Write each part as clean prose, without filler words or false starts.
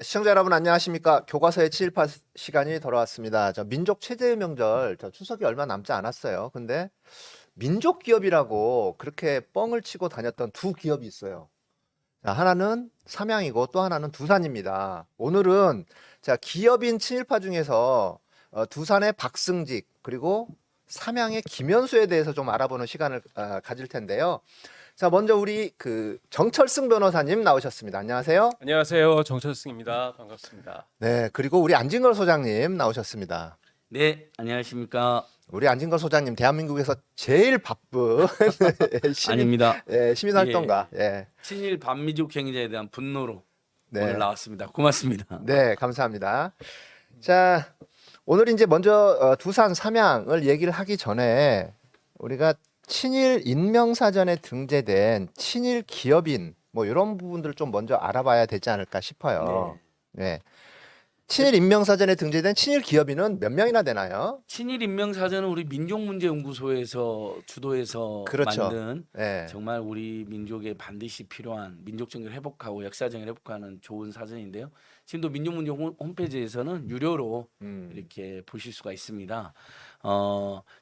시청자 여러분 안녕하십니까? 교과서의 친일파 시간이 돌아왔습니다. 민족 최대의 명절 추석이 얼마 남지 않았어요. 근데 민족 기업이라고 그렇게 뻥을 치고 다녔던 두 기업이 있어요. 하나는 삼양이고 또 하나는 두산입니다. 오늘은 기업인 친일파 중에서 두산의 박승직 그리고 삼양의 김현수에 대해서 좀 알아보는 시간을 가질 텐데요. 먼저 우리 정철승 변호사님 나오셨습니다. 안녕하세요. 안녕하세요. 정철승입니다. 반갑습니다. 네, 그리고 우리 안진걸 소장님 나오셨습니다. 네, 안녕하십니까. 우리 안진걸 소장님 대한민국에서 제일 바쁜 아닙니다. 시민활동가. 예. 친일 반미족 행위자에 대한 분노로 네. 오늘 나왔습니다. 고맙습니다. 네, 감사합니다. 자, 오늘 이제 먼저 두산 삼양을 얘기를 하기 전에 우리가 친일 인명사전에 등재된 친일 기업인 뭐 이런 부분들을 좀 먼저 알아봐야 되지 않을까 싶어요. 네. 친일 인명사전에 등재된 친일 기업인은 몇 명이나 되나요? 친일 인명사전은 우리 민족문제연구소에서 주도해서 그렇죠. 만든 네. 정말 우리 민족에 반드시 필요한 민족정을 회복하고 역사정을 회복하는 좋은 사전인데요. 지금도 민족문제 홈페이지에서는 유료로 이렇게 보실 수가 있습니다.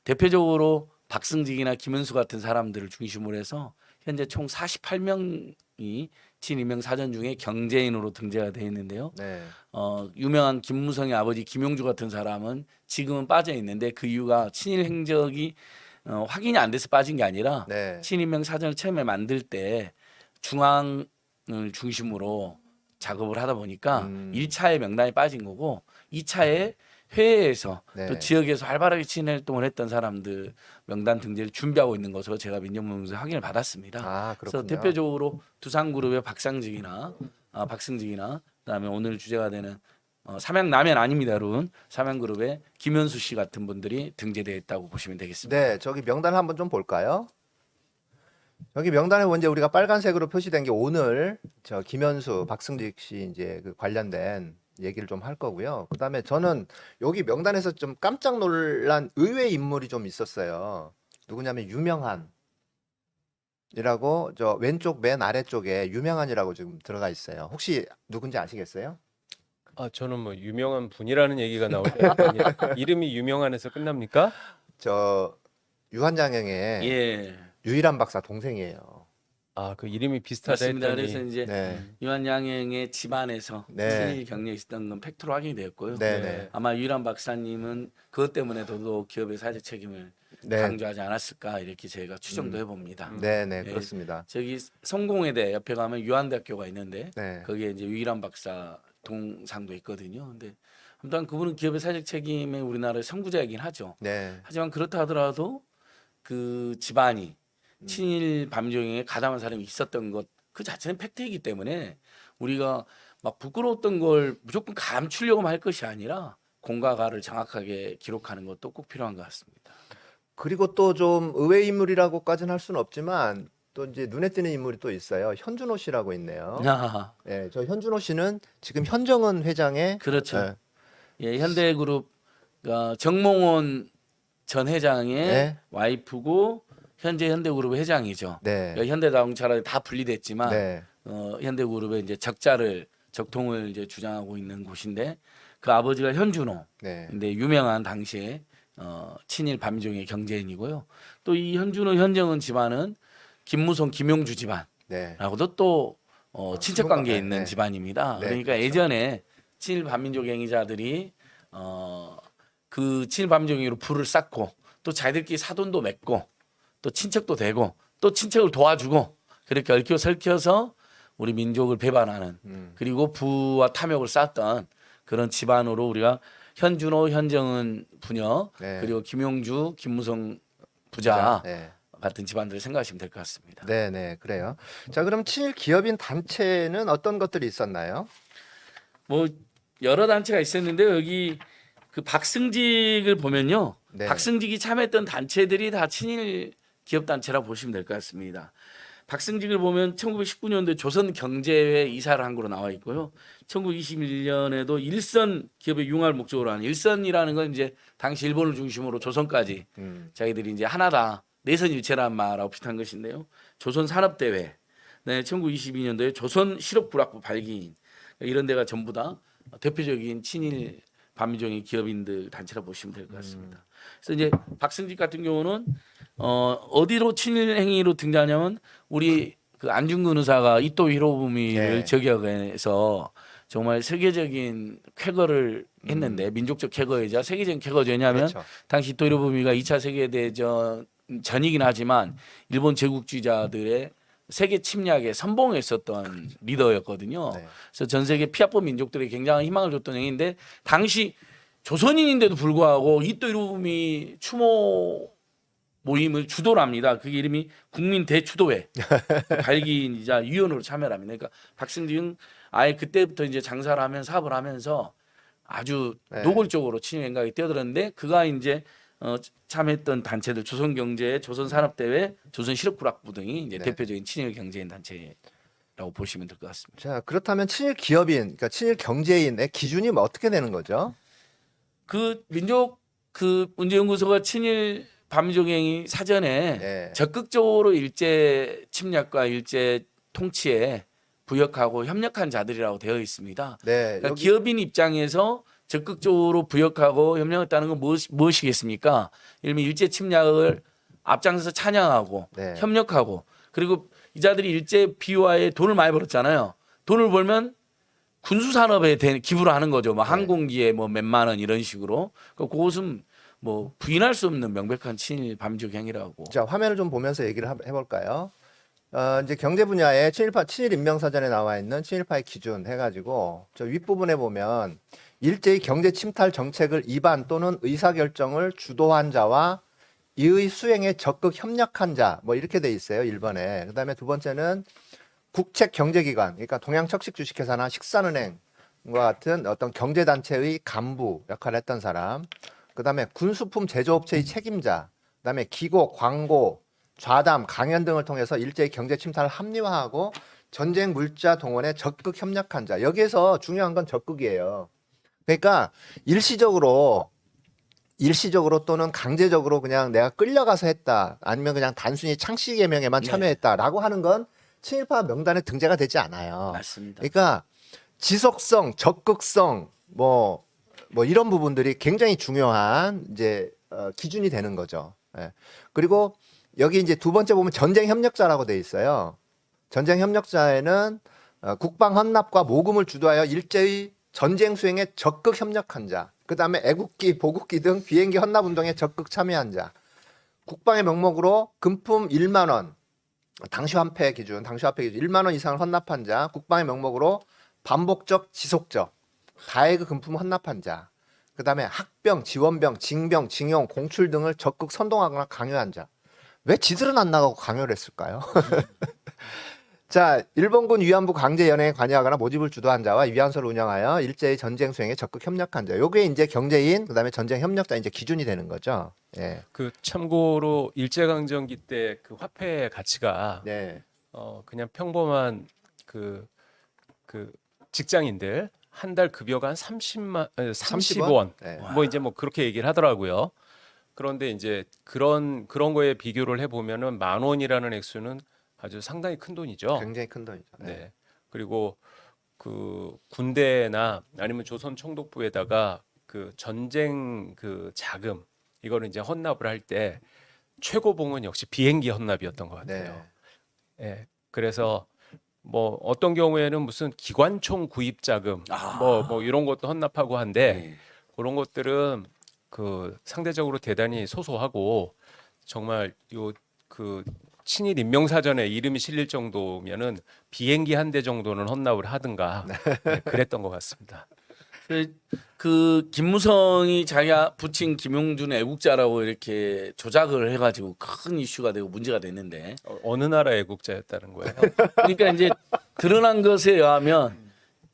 대표적으로 박승직이나 김은수 같은 사람들을 중심으로 해서 현재 총 48명이 친일명 사전 중에 경제인으로 등재가 되어 있는데요. 네. 유명한 김무성의 아버지 김용주 같은 사람은 지금은 빠져 있는데 그 이유가 친일 행적이 확인이 안 돼서 빠진 게 아니라 네. 친일명 사전을 처음에 만들 때 중앙을 중심으로 작업을 하다 보니까 1차의 명단에 빠진 거고 2차에 회의에서 네. 또 지역에서 활발하게 친일 활동을 했던 사람들 명단 등재를 준비하고 있는 것으로 제가 민정문에서 확인을 받았습니다. 아, 그렇군요. 그래서 대표적으로 두산그룹의 박승직이나 그다음에 오늘 주제가 되는 삼양라면 아닙니다, 여러분. 삼양그룹의 김현수 씨 같은 분들이 등재되어 있다고 보시면 되겠습니다. 네, 저기 명단을 한번 좀 볼까요? 여기 명단에 먼저 우리가 빨간색으로 표시된 게 오늘 김현수, 박승직 씨 이제 관련된 얘기를 좀 할 거고요. 그다음에 저는 여기 명단에서 좀 깜짝 놀란 의외의 인물이 좀 있었어요. 누구냐면 유명한이라고 저 왼쪽 맨 아래쪽에 유명한이라고 지금 들어가 있어요. 혹시 누군지 아시겠어요? 저는 뭐 유명한 분이라는 얘기가 나오는데 이름이 유명한에서 끝납니까? 저 유한장영의 예, 유일한 박사 동생이에요. 그 이름이 비슷하다 맞습니다. 했더니 그래서 이제 네. 유한양행의 집안에서 네. 친일 경력이 있었던 건 팩트로 확인이 되었고요. 네, 네. 아마 유일한 박사님은 그것 때문에 더더욱 기업의 사회적 책임을 네. 강조하지 않았을까 이렇게 저희가 추정도 해봅니다. 네, 네, 예. 그렇습니다. 저기 성공회대 옆에 가면 유한대학교가 있는데 네. 거기에 이제 유일한 박사 동상도 있거든요. 근데 아무튼 그분은 기업의 사회적 책임에 우리나라의 선구자이긴 하죠. 네. 하지만 그렇다 하더라도 그 집안이 친일 밤종에 가담한 사람이 있었던 것 그 자체는 팩트이기 때문에 우리가 막 부끄러웠던 걸 무조건 감추려고만 할 것이 아니라 공과 가를 정확하게 기록하는 것도 꼭 필요한 것 같습니다. 그리고 또 좀 의외 인물이라고까지는 할 수는 없지만 또 이제 눈에 띄는 인물이 또 있어요. 현준호 씨라고 있네요. 아, 네, 저 현준호 씨는 지금 현정은 회장의 그렇죠. 네. 예, 현대그룹 정몽원 전 회장의 네. 와이프고 현재 현대그룹 회장이죠. 네. 그러니까 현대자동차랑 다 분리됐지만 네. 현대그룹의 이제 적통을 이제 주장하고 있는 곳인데 그 아버지가 현준호. 네. 근데 유명한 당시에 친일 반미종의 경제인이고요. 또 이 현준호 현정은 집안은 김무성 김용주 집안라고도 네. 또 친척 관계에 네, 있는 네. 집안입니다. 네, 그러니까 그렇죠. 예전에 친일 반민족 행위자들이 그 친일 반민족 행위로 불을 쌓고 또 자기들끼리 사돈도 맺고 또 친척도 되고 또 친척을 도와주고 그렇게 얽혀 설켜서 우리 민족을 배반하는 그리고 부와 탐욕을 쌓았던 그런 집안으로 우리가 현준호, 현정은 부녀 네. 그리고 김용주, 김무성 부자 네. 같은 집안들을 생각하시면 될 것 같습니다. 네, 네, 그래요. 자, 그럼 친일 기업인 단체는 어떤 것들이 있었나요? 뭐 여러 단체가 있었는데 여기 그 박승직을 보면요. 네. 박승직이 참여했던 단체들이 다 친일 기업 단체라고 보시면 될 것 같습니다. 박승직을 보면 1919년도에 조선경제회 이사를 한 거로 나와 있고요. 1921년에도 일선 기업의 융화를 목적으로 하는 일선이라는 건 이제 당시 일본을 중심으로 조선까지 자기들이 이제 하나다 내선일체란 말하고 비슷한 것인데요. 조선산업대회, 네, 1922년도에 조선실업구락부 발기인, 이런 데가 전부 다 대표적인 친일 반민족의 기업인들 단체라 보시면 될 것 같습니다. 그래서 이제 박승직 같은 경우는 어디로 친일 행위로 등장하냐면 우리 그 안중근 의사가 이토 히로부미를 네. 저격해서 정말 세계적인 쾌거를 했는데 민족적 쾌거이자 세계적인 쾌거죠. 왜냐하면 그렇죠. 당시 이토 히로부미가 2차 세계대전 전이긴 하지만 일본 제국주의자들의 세계 침략에 선봉했었던 리더였거든요. 네. 그래서 전 세계 피아포 민족들에게 굉장한 희망을 줬던 행위인데 당시 조선인인데도 불구하고 이토 히로부미 추모 모임을 주도를 합니다. 그게 이름이 국민 대추도회 발기인이자 위원으로 참여를 합니다. 그러니까 박승진 아예 그때부터 이제 장사를 하면서 사업을 하면서 아주 네. 노골적으로 친일 행각에 뛰어들었는데 그가 이제 참여했던 단체들 조선경제, 조선산업대회, 조선실업구락부 등이 이제 네. 대표적인 친일 경제인 단체라고 보시면 될 것 같습니다. 자, 그렇다면 친일 기업인, 그러니까 친일 경제인의 기준이 뭐 어떻게 되는 거죠? 그 민족 그 문제연구소가 친일 반민족행위 사전에 네. 적극적으로 일제 침략과 일제 통치에 부역하고 협력한 자들이라고 되어 있습니다. 네, 그러니까 여기 기업인 입장에서 적극적으로 부역하고 협력했다는 건 무엇이겠습니까? 예를 들면 일제 침략을 앞장서서 찬양하고 네. 협력하고 그리고 이 자들이 일제 비화에 돈을 많이 벌었잖아요. 돈을 벌면 군수 산업에 기부를 하는 거죠. 뭐 네. 항공기에 뭐 몇만 원 이런 식으로. 그것은 뭐 부인할 수 없는 명백한 친일 반민족 행위라고. 자, 화면을 좀 보면서 얘기를 해볼까요? 이제 경제 분야에 친일 인명사전에 나와 있는 친일파의 기준 해가지고 저 윗부분에 보면 일제히 경제 침탈 정책을 위반 또는 의사결정을 주도한 자와 이의 수행에 적극 협력한 자 뭐 이렇게 돼 있어요. 1번에. 그다음에 두 번째는 국책 경제기관, 그러니까 동양척식 주식회사나 식산은행과 같은 어떤 경제단체의 간부 역할을 했던 사람, 그다음에 군수품 제조업체의 책임자, 그다음에 기고, 광고, 좌담, 강연 등을 통해서 일제히 경제 침탈을 합리화하고 전쟁 물자 동원에 적극 협력한 자. 여기에서 중요한 건 적극이에요. 그러니까 일시적으로 또는 강제적으로 그냥 내가 끌려가서 했다. 아니면 그냥 단순히 창씨 개명에만 네. 참여했다라고 하는 건 친일파 명단에 등재가 되지 않아요. 맞습니다. 그러니까 지속성, 적극성 뭐 이런 부분들이 굉장히 중요한 이제 기준이 되는 거죠. 예. 그리고 여기 이제 두 번째 보면 전쟁 협력자라고 돼 있어요. 전쟁 협력자에는 국방 헌납과 모금을 주도하여 일제의 전쟁 수행에 적극 협력한 자, 그 다음에 애국기, 보국기 등 비행기 헌납 운동에 적극 참여한 자, 국방의 명목으로 금품 1만 원, 당시 화폐 기준 1만 원 이상을 헌납한 자, 국방의 명목으로 반복적, 지속적, 다액의 금품 헌납한 자, 그 다음에 학병, 지원병, 징병, 징용, 공출 등을 적극 선동하거나 강요한 자. 왜 지들은 안 나가고 강요를 했을까요? 자, 일본군 위안부 강제 연행에 관여하거나 모집을 주도한 자와 위안소를 운영하여 일제의 전쟁 수행에 적극 협력한 자. 요게 이제 경제인, 그다음에 전쟁 협력자 이제 기준이 되는 거죠. 예. 그 참고로 일제강점기 때 그 화폐의 가치가 네. 그냥 평범한 그 직장인들 한 달 급여가 한 30원 네. 뭐 이제 뭐 그렇게 얘기를 하더라고요. 그런데 이제 그런 거에 비교를 해 보면은 10,000원이라는 액수는 아주 상당히 큰 돈이죠. 굉장히 큰 돈이죠. 네. 네. 그리고 그 군대나 아니면 조선 총독부에다가 그 전쟁 그 자금 이거를 이제 헌납을 할 때 최고봉은 역시 비행기 헌납이었던 것 같아요. 네. 예. 그래서 뭐 어떤 경우에는 무슨 기관총 구입 자금 뭐 이런 것도 헌납하고 한데 네. 그런 것들은 그 상대적으로 대단히 소소하고 정말 요 그 친일 인명사전에 이름이 실릴 정도면은 비행기 한 대 정도는 헌납을 하든가 네, 그랬던 것 같습니다. 그 김무성이 자기가 붙인 김용준 애국자라고 이렇게 조작을 해가지고 큰 이슈가 되고 문제가 됐는데 어느 나라 애국자였다는 거예요? 그러니까 이제 드러난 것에 의하면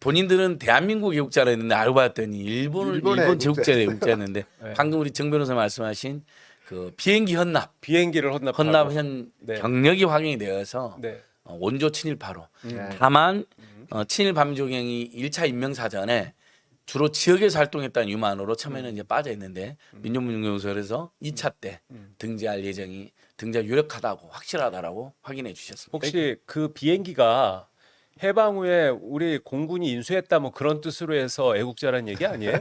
본인들은 대한민국 애국자라 했는데 알고 봤더니 일본 일본의 제국자 애국자였는데 네. 방금 우리 정 변호사 말씀하신 그 비행기 헌납 비행기를 헌납하고. 헌납한 네. 경력이 확인이 되어서 네. 원조 친일파로. 네. 다만 친일 반민족행위 1차 인명사전에 주로 지역에서 활동했다는 유만으로 처음에는 이제 빠져 있는데 민족문제연구소에서 2차 때 등재할 유력하다고 확실하다라고 확인해 주셨습니다. 혹시 그 비행기가 해방 후에 우리 공군이 인수했다 뭐 그런 뜻으로 해서 애국자라는 얘기 아니에요?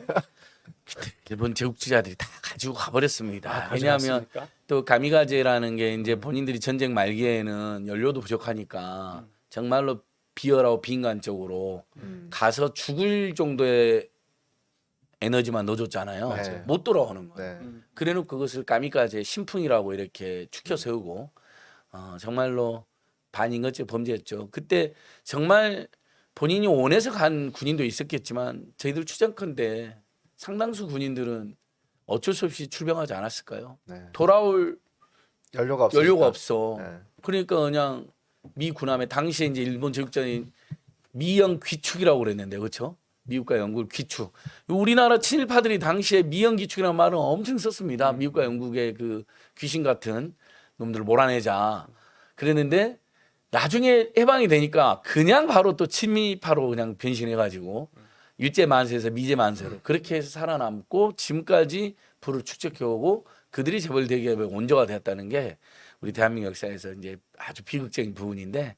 일본 제국주의자들이 다 가지고 가버렸습니다. 아, 왜냐하면 가져갔습니까? 또 가미가제라는 게 이제 본인들이 전쟁 말기에는 연료도 부족하니까 정말로 비열하고 비인간적으로 가서 죽을 정도의 에너지만 넣어줬잖아요. 맞아요. 못 돌아오는 거예요. 네. 그래놓고 그것을 가미가제 신풍이라고 이렇게 추켜 세우고 정말로 반인거죄 범죄였죠. 그때 정말 본인이 원해서 간 군인도 있었겠지만 저희들 추정컨대 상당수 군인들은 어쩔 수 없이 출병하지 않았을까요? 네. 돌아올 연료가 없으니까. 연료가 없어. 네. 그러니까 그냥 미 군함에 당시에 이제 일본 제국자인 미영 귀축이라고 그랬는데 그렇죠? 미국과 영국을 귀축. 우리나라 친일파들이 당시에 미영 귀축이라는 말은 엄청 썼습니다. 미국과 영국의 그 귀신 같은 놈들을 몰아내자. 그랬는데 나중에 해방이 되니까 그냥 바로 또 친미파로 그냥 변신해가지고 일제 만세에서 미제 만세로 그렇게 해서 살아남고 지금까지 부를 축적해오고 그들이 재벌 대기업의 원조가 되었다는 게 우리 대한민국 역사에서 이제 아주 비극적인 부분인데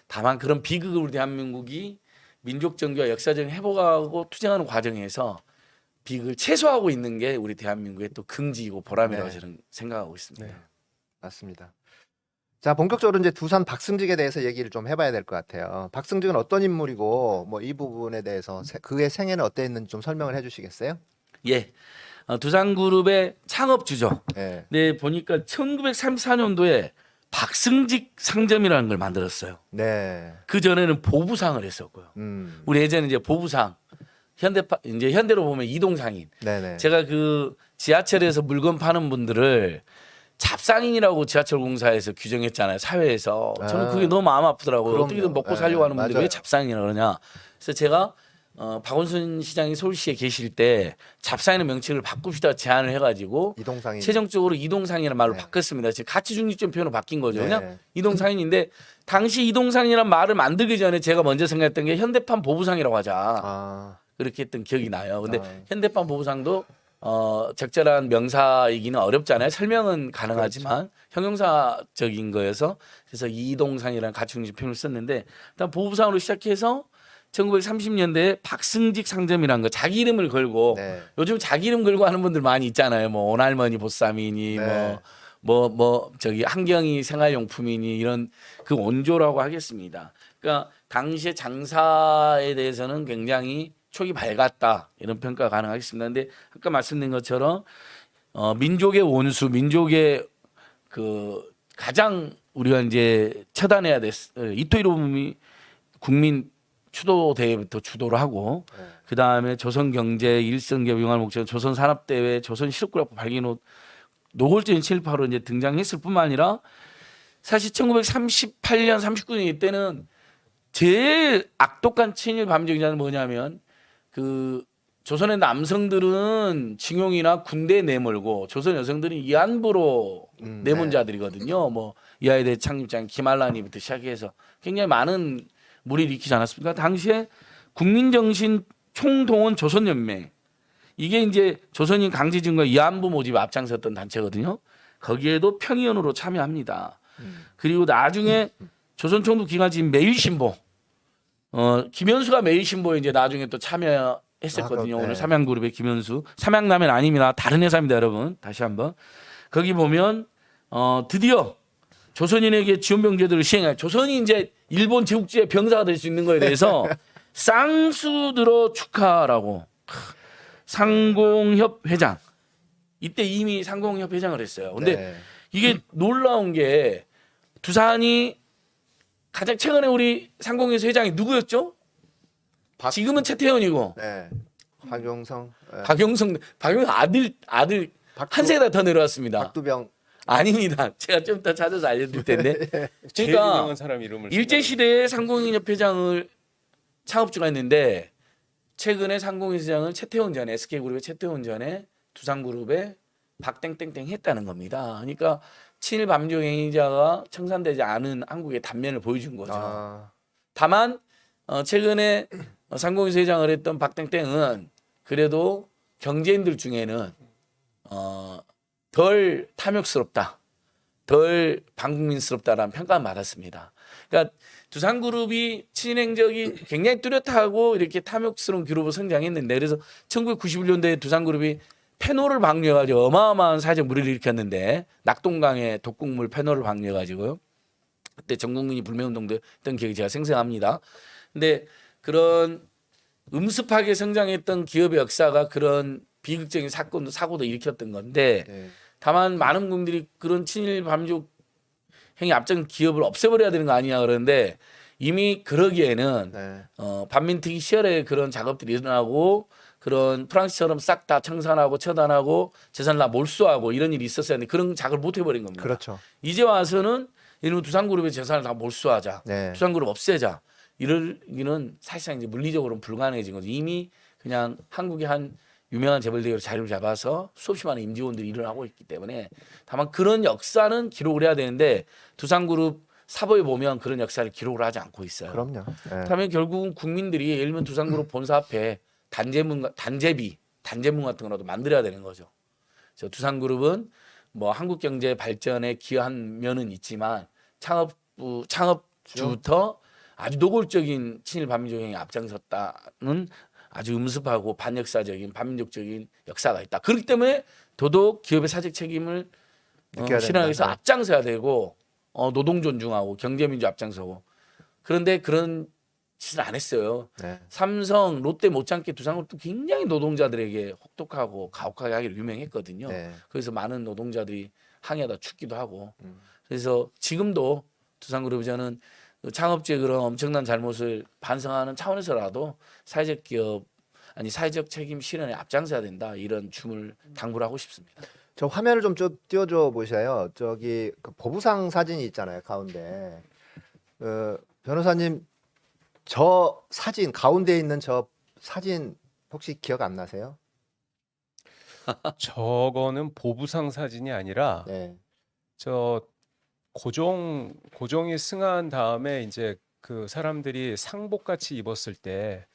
다만 그런 비극을 우리 대한민국이 민족 정교와 역사적 회복하고 투쟁하는 과정에서 비극을 최소화하고 있는 게 우리 대한민국의 또 긍지이고 보람이라고 네. 저는 생각하고 있습니다. 네. 맞습니다. 자, 본격적으로 이제 두산 박승직에 대해서 얘기를 좀 해봐야 될 것 같아요. 박승직은 어떤 인물이고 뭐 이 부분에 대해서 그의 생애는 어땠는지 좀 설명을 해주시겠어요? 예, 두산그룹의 창업주죠. 네. 네, 보니까 1934년도에 박승직 상점이라는 걸 만들었어요. 네. 그 전에는 보부상을 했었고요. 우리 예전에 이제 보부상 이제 현대로 보면 이동상인. 네네. 제가 그 지하철에서 물건 파는 분들을 잡상인이라고 지하철 공사에서 규정했잖아요. 사회에서. 저는 그게 너무 마음 아프더라고요. 그럼요. 어떻게든 먹고 네, 살려고 하는 분들이 맞아요. 왜 잡상인이라고 그러냐. 그래서 제가 박원순 시장이 서울시에 계실 때 잡상인의 명칭을 바꿉시다 제안을 해가지고 이동상인. 최종적으로 이동상이라는 말로 네. 바꿨습니다. 지금 가치중립적 표현으로 바뀐 거죠. 네. 그냥 이동상인인데 당시 이동상이라는 말을 만들기 전에 제가 먼저 생각했던 게 현대판 보부상이라고 하자. 아, 그렇게 했던 기억이 나요. 근데 아. 현대판 보부상도 적절한 명사이기는 어렵잖아요. 설명은 가능하지만 형용사적인 거여서 그래서 이동상이라는 가치중립 표현을 썼는데 일단 보부상으로 시작해서 1930년대에 박승직 상점이라는 거 자기 이름을 걸고 네. 요즘 자기 이름 걸고 하는 분들 많이 있잖아요. 뭐 오날머니 보쌈이니 네. 뭐 저기 한경이 생활용품이니 이런 그 원조라고 하겠습니다. 그러니까 당시에 장사에 대해서는 굉장히 촉이 밝았다 이런 평가 가능하겠습니다. 근데 아까 말씀드린 것처럼 민족의 원수, 민족의 그 가장 우리가 이제 처단해야 될 이토 히로부미 국민 추도 대회부터 주도를 하고 네. 그 다음에 조선경제 일성기업 융합 목적 조선산업대회 조선실업구락부 발기노 노골적인 친일파로 이제 등장했을 뿐만 아니라 사실 1938년 39년 이때는 제일 악독한 친일 밤정자는 뭐냐면 그 조선의 남성들은 징용이나 군대에 내몰고 조선 여성들은 위안부로 내몬 네. 자들이거든요. 뭐 이하여대 창립자인 김한란이부터 시작해서 굉장히 많은 무리를 일으키지 않았습니까? 당시에 국민정신 총동원 조선연맹 이게 이제 조선인 강제징과 위안부 모집에 앞장섰던 단체거든요. 거기에도 평의원으로 참여합니다. 그리고 나중에 조선총독 기관지인 매일신보 김현수가 매일신보에 이제 나중에 또 참여했었거든요. 아, 네. 오늘 삼양그룹의 김현수. 삼양라면 아닙니다. 다른 회사입니다, 여러분. 다시 한번. 거기 보면 드디어 조선인에게 지원병제도를 시행해. 조선이 이제 일본 제국주의 병사가 될 수 있는 거에 대해서 쌍수들어 축하라고 상공협 회장. 이때 이미 상공협 회장을 했어요. 근데 네. 이게 놀라운 게 두산이 가장 최근에 우리 상공회사 회장이 누구였죠? 지금은 최태원이고 네. 박용성. 네. 박용성 아들 한 세대 더 내려왔습니다. 박두병. 아닙니다. 제가 좀 더 찾아서 알려드릴 텐데. 제일 그러니까 유명한 사람 이름을 일제 시대에 상공인협 회장을 창업주가 했는데 최근에 상공인 회장을 최태원 전에 SK그룹의 최태원 전에 두산그룹의 박땡땡땡 했다는 겁니다. 그러니까 친일 밤종 행위자가 청산되지 않은 한국의 단면을 보여준 거죠. 아, 다만 최근에 상공인 회장을 했던 박땡땡은 그래도 경제인들 중에는 덜 탐욕스럽다. 덜 반국민스럽다라는 평가를 받았습니다. 그러니까 두산그룹이 친일 행적이 굉장히 뚜렷하고 이렇게 탐욕스러운 그룹으로 성장했는데 그래서 1991년도에 두산그룹이 페놀을 방류해가지고 어마어마한 사회적 물의를 일으켰는데 낙동강에 독극물 페놀을 방류해가지고요. 그때 전 국민이 불매운동도 했던 기억이 제가 생생합니다. 근데 그런 음습하게 성장했던 기업의 역사가 그런 비극적인 사고도 일으켰던 건데 네. 다만 많은 국민들이 그런 친일 반민족 행위 앞장 기업을 없애버려야 되는 거 아니냐 그러는데 이미 그러기에는 네. 반민특위 시절에 그런 작업들이 일어나고 그런 프랑스처럼 싹 다 청산하고 처단하고 재산을 다 몰수하고 이런 일이 있었어야 하는데 그런 작업을 못 해버린 겁니다. 그렇죠. 이제 와서는 이런 두산그룹의 재산을 다 몰수하자, 네. 두산그룹 없애자 이러기는 사실상 이제 물리적으로는 불가능해진 거죠. 이미 그냥 한국의 한 유명한 재벌대기로 자리를 잡아서 수없이 많은 임직원들이 일을 하고 있기 때문에 다만 그런 역사는 기록을 해야 되는데 두산그룹 사보에 보면 그런 역사를 기록을 하지 않고 있어요. 그럼요. 네. 그다음에 결국은 국민들이 예를 들면 두산그룹 본사 앞에 단제문 같은 거라도 만들어야 되는 거죠. 그래서 두산그룹은 뭐 한국 경제 발전에 기여한 면은 있지만 창업주부터 아주 노골적인 친일 반민족 행위에 앞장섰다는 아주 음습하고 반역사적인 반민족적인 역사가 있다. 그렇기 때문에 더더욱 기업의 사적 책임을 느껴야 실현하기 위해서 된다. 앞장서야 되고 노동 존중하고 경제민주 앞장서고 그런데 그런 짓을 안 했어요. 네. 삼성, 롯데 못지않게 두산그룹도 굉장히 노동자들에게 혹독하고 가혹하게 하기로 유명했거든요. 네. 그래서 많은 노동자들이 항의하다 죽기도 하고 음. 그래서 지금도 두산그룹이 저는 창업주의 그런 엄청난 잘못을 반성하는 차원에서라도 사회적 기업 아니 사회적 책임 실현에 앞장서야 된다 이런 춤을 당부를 하고 싶습니다. 저 화면을 좀 띄워줘 보셔요. 저기 그 보부상 사진이 있잖아요 가운데. 변호사님 저 사진 가운데 있는 저 사진 혹시 기억 안 나세요? 저거는 보부상 사진이 아니라 네. 저 고종이 승한 다음에 이제 그 사람들이 상복 같이 입었을 때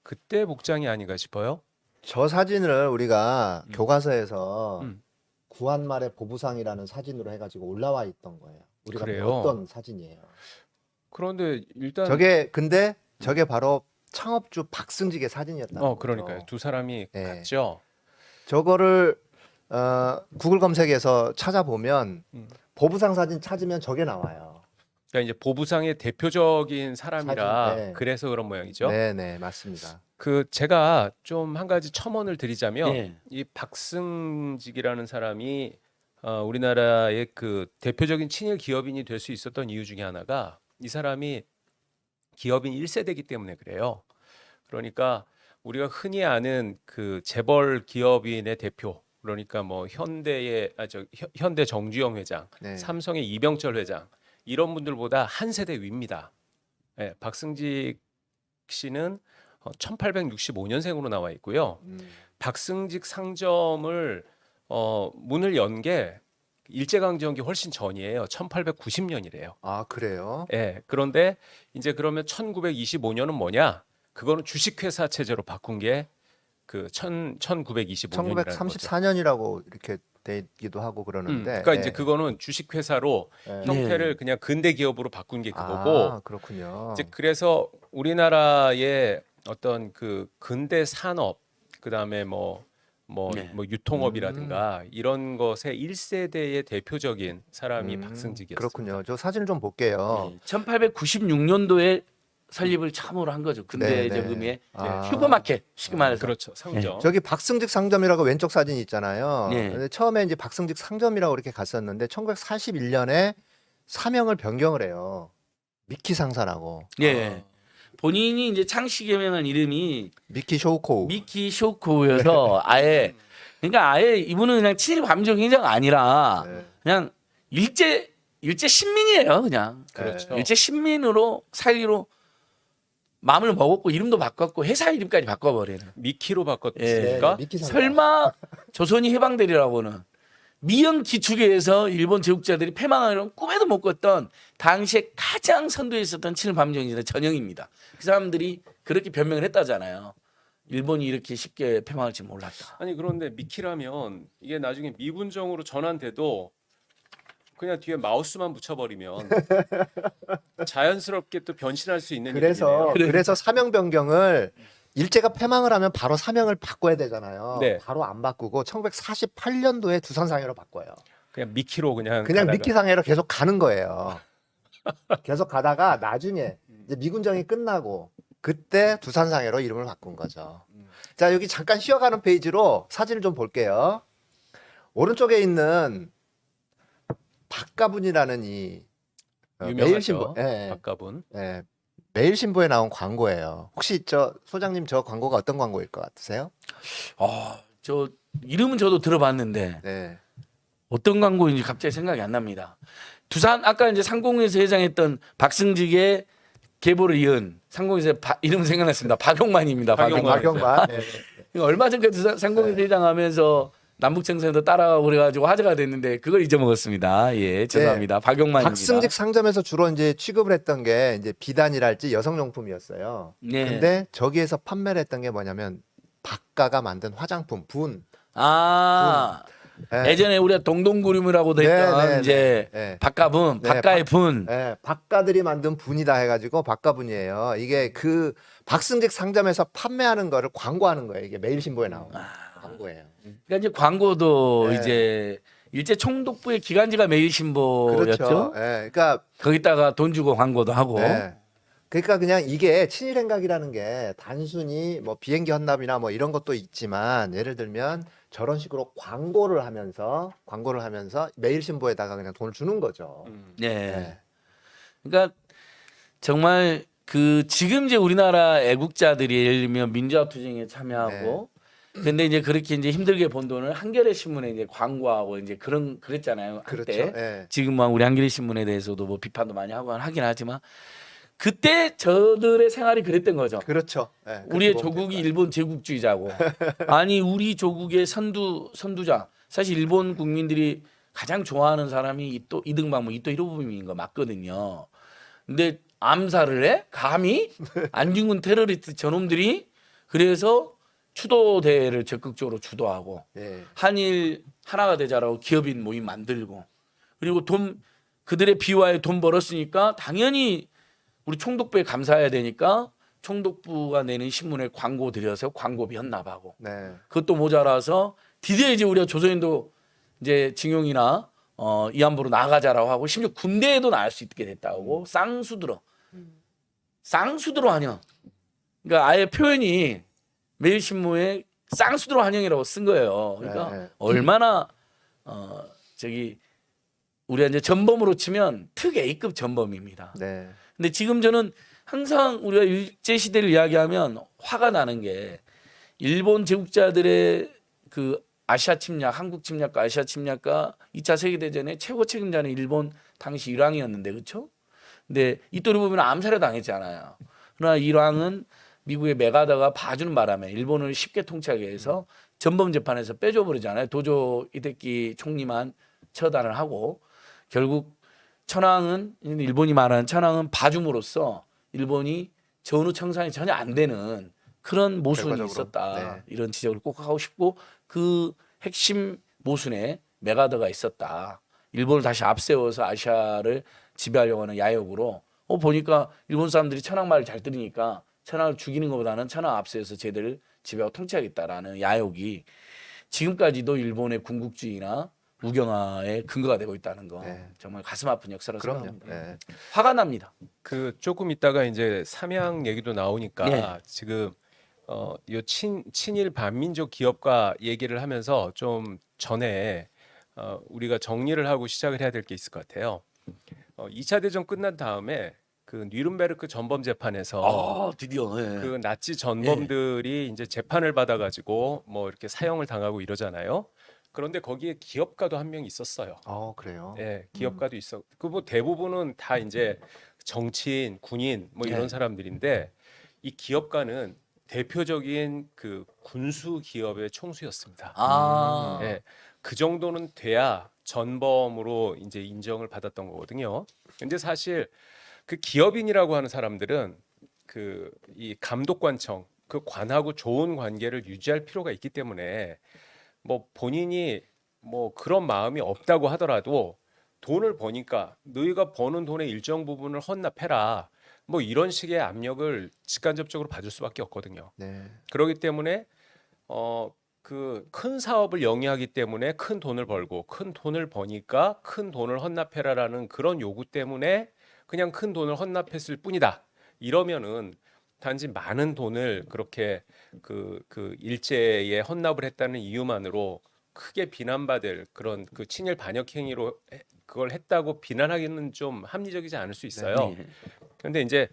그때 복장이 아닌가 싶어요. 저 사진을 우리가 음. 교과서에서 음. 구한말의 보부상이라는 사진으로 해가지고 올라와 있던 거예요. 우리가 그래요? 배웠던 사진이에요. 그런데 일단 근데 저게 바로 창업주 박승직의 사진이었다는 거죠. 그러니까요. 두 사람이 네. 같죠. 저거를 구글 검색에서 찾아보면 음. 보부상 사진 찾으면 저게 나와요. 그러니까 이제 보부상의 대표적인 사람이라 사진, 네. 그래서 그런 모양이죠. 네네 맞습니다. 그 제가 좀 한 가지 첨언을 드리자면 예. 이 박승직이라는 사람이 우리나라의 그 대표적인 친일 기업인이 될 수 있었던 이유 중에 하나가 이 사람이 기업인 1세대이기 때문에 그래요. 그러니까 우리가 흔히 아는 그 재벌 기업인의 대표 그러니까 뭐 현대 정주영 회장, 네. 삼성의 이병철 회장 이런 분들보다 한 세대 위입니다. 네, 박승직 씨는 1865년생으로 나와 있고요. 박승직 상점을 문을 연 게 일제강점기 훨씬 전이에요. 1890년이래요. 아 그래요? 예. 그런데 이제 그러면 1925년은 뭐냐? 그거는 주식회사 체제로 바꾼 게 그 1925년이라는 거죠. 1934년이라고 이렇게 되기도 하고 그러는데. 그러니까 네. 이제 그거는 주식회사로 네. 형태를 그냥 근대 기업으로 바꾼 게 그거고. 아 그렇군요. 이제 그래서 우리나라의 어떤 그 근대 산업 그다음에 뭐 네. 유통업이라든가 이런 것의 1세대의 대표적인 사람이 박승직이었습니다. 그렇군요. 저 사진을 좀 볼게요. 1896년도에 설립을 처음으로 한 거죠. 근대 네, 저금의 아. 슈퍼마켓 쉽게 말해서. 그렇죠. 상점. 저기 박승직 상점이라고 왼쪽 사진 있잖아요. 네. 근데 처음에 이제 박승직 상점이라고 이렇게 갔었는데 1941년에 사명을 변경을 해요. 미키 상사라고. 예. 본인이 이제 창시 개명한 이름이 미키 쇼코우. 미키 쇼코우여서 아예 그러니까 아예 이분은 그냥 친일 반민족 행위자가 아니라 네. 그냥 일제 신민이에요. 그냥 그렇죠. 일제 신민으로 살기로 마음을 먹었고 이름도 바꿨고 회사 이름까지 바꿔버리는. 미키로 예. 바꿨으니까 미키 상사. 설마 조선이 해방되리라고는 미영 기축에서 일본 제국자들이 패망하려는 꿈에도 못 꿨던 당시에 가장 선두에 있었던 친일 반민족의 전형입니다. 그 사람들이 그렇게 변명을 했다잖아요. 일본이 이렇게 쉽게 패망할 줄 몰랐다. 아니 그런데 미키라면 이게 나중에 미군정으로 전환돼도 그냥 뒤에 마우스만 붙여버리면 자연스럽게 또 변신할 수 있는 그래서 일이네요. 그래서 사명 변경을 일제가 패망을 하면 바로 사명을 바꿔야 되잖아요. 네. 바로 안 바꾸고 1948년도에 두산상해로 바꿔요. 그냥 미키로 그냥 그냥 가다가. 미키 상해로 계속 가는 거예요. 계속 가다가 나중에 이제 미군정이 끝나고 그때 두산상해로 이름을 바꾼 거죠. 자, 여기 잠깐 쉬어가는 페이지로 사진을 좀 볼게요. 오른쪽에 있는 박가분이라는 이 매일신보, 유명하죠. 예, 박가분. 예, 매일신보에 나온 광고예요. 혹시 저 소장님 저 광고가 어떤 광고일 것 같으세요? 저 이름은 저도 들어봤는데 네, 어떤 광고인지 갑자기 생각이 안 납니다. 두산 아까 이제 상공에서 회장했던 박승직의 계보를 이은 상공에서 이름 생각났습니다. 박용만입니다. 박용만. 박영만. 네. 얼마 전에 두산 상공에서 회장하면서 남북청산에서 따라가고 그래가지고 화제가 됐는데 그걸 잊어먹었습니다. 예, 죄송합니다. 박용만입니다. 박승직 상점에서 주로 이제 취급을 했던 게 이제 비단이랄지 여성용품이었어요. 네. 근데 저기에서 판매를 했던 게 뭐냐면 박가가 만든 화장품 분. 아 예. 예전에 우리가 동동구림이라고도 했던 네, 네, 이제 네. 박가분, 네, 박가의 분. 예, 박가들이 만든 분이다 해가지고 박가분이에요. 이게 그 박승직 상점에서 판매하는 거를 광고하는 거예요. 이게 매일신보에 나오는 광고예요. 그러니까 이제 광고도 네. 이제 일제 총독부의 기간지가 매일신보였죠. 그렇죠. 예, 그러니까 거기다가 돈 주고 광고도 하고. 네. 그러니까 그냥 이게 친일 행각이라는 게 단순히 뭐 비행기 헌납이나 뭐 이런 것도 있지만 예를 들면 저런 식으로 광고를 하면서 매일신보에다가 그냥 돈을 주는 거죠. 네. 네. 그러니까 정말 그 지금 이제 우리나라 애국자들이 예를 들면 민주화 투쟁에 참여하고 근데 이제 그렇게 이제 힘들게 번 돈을 한겨레 신문에 이제 광고하고 이제 그랬잖아요. 그렇죠. 한때. 예. 지금 뭐 우리 한겨레 신문에 대해서도 뭐 비판도 많이 하고 하긴 하지만 그때 저들의 생활이 그랬던 거죠. 그렇죠. 예, 우리의 그렇게 보면 조국이 됩니다. 일본 제국주의자고 아니 우리 조국의 선두자 사실 일본 국민들이 가장 좋아하는 사람이 이토 이등방무 이토 히로부미인 거 맞거든요. 근데 암살을 해? 감히 안중근 테러리스트 저놈들이 그래서 추도 대회를 적극적으로 주도하고 예. 한일 하나가 되자라고 기업인 모임 만들고 그리고 그들의 비화에 돈 벌었으니까 당연히 우리 총독부에 감사해야 되니까 총독부가 내는 신문에 광고 들여서 광고비 헌납하고 네. 그것도 모자라서 드디어 이제 우리가 조선인도 이제 징용이나 이안부로 나가자라고 하고 심지어 군대에도 나갈 수 있게 됐다고 쌍수들어 환영. 그러니까 아예 표현이 매일신문에 쌍수들어 환영이라고 쓴 거예요. 그러니까 네. 얼마나 우리가 이제 전범으로 치면 특 A급 전범입니다. 네. 근데 지금 저는 항상 우리가 일제 시대를 이야기하면 화가 나는 게 일본 제국자들의 그 아시아 침략, 한국 침략과 아시아 침략과 2차 세계대전의 최고 책임자는 일본 당시 일왕이었는데 그렇죠? 근데 이토리 보면 암살을 당했잖아요. 그러나 일왕은 미국의 메가다가 봐주는 바람에 일본을 쉽게 통치하기 위해서 전범 재판에서 빼줘 버리잖아요. 도조 히데키 총리만 처단을 하고 결국 천황은 일본이 말하는 천황은 봐줌으로써 일본이 전후 청산이 전혀 안 되는 그런 모순이 결과적으로, 있었다. 네. 이런 지적을 꼭 하고 싶고 그 핵심 모순에 메가더가 있었다. 일본을 다시 앞세워서 아시아를 지배하려고 하는 야욕으로 보니까 일본 사람들이 천황 말을 잘 들으니까 천황을 죽이는 것보다는 천황 앞세워서 쟤들을 지배하고 통치하겠다라는 야욕이 지금까지도 일본의 군국주의나 우경화의 근거가 되고 있다는 거 네. 정말 가슴 아픈 역사라고 그럼요. 생각합니다. 네. 화가 납니다. 그 조금 있다가 이제 삼양 얘기도 나오니까 네. 지금 요 친일 반민족 기업가 얘기를 하면서 좀 전에 우리가 정리를 하고 시작을 해야 될 게 있을 것 같아요. 2차 대전 끝난 다음에 그 뉘른베르크 전범 재판에서 드디어. 예. 그 나치 전범들이 이제 재판을 받아가지고 뭐 이렇게 사형을 당하고 이러잖아요. 그런데 거기에 기업가도 한 명 있었어요. 그래요. 예, 기업가도 있어. 그 뭐 대부분은 다 이제 정치인, 군인 뭐 이런 네. 사람들인데 이 기업가는 대표적인 그 군수 기업의 총수였습니다. 예, 그 정도는 돼야 전범으로 이제 인정을 받았던 거거든요. 근데 사실 그 기업인이라고 하는 사람들은 그 이 감독관청 그 관하고 좋은 관계를 유지할 필요가 있기 때문에 뭐 본인이 뭐 그런 마음이 없다고 하더라도 돈을 버니까 너희가 버는 돈의 일정 부분을 헌납해라. 뭐 이런 식의 압력을 직간접적으로 받을 수밖에 없거든요. 네. 그렇기 때문에 그 큰 사업을 영위하기 때문에 큰 돈을 벌고 큰 돈을 버니까 큰 돈을 헌납해라라는 그런 요구 때문에 그냥 큰 돈을 헌납했을 뿐이다. 이러면은 단지 많은 돈을 그렇게 그 일제에 헌납을 했다는 이유만으로 크게 비난받을 그런 그 친일 반역 행위로 그걸 했다고 비난하기는 좀 합리적이지 않을 수 있어요. 네. 그런데 이제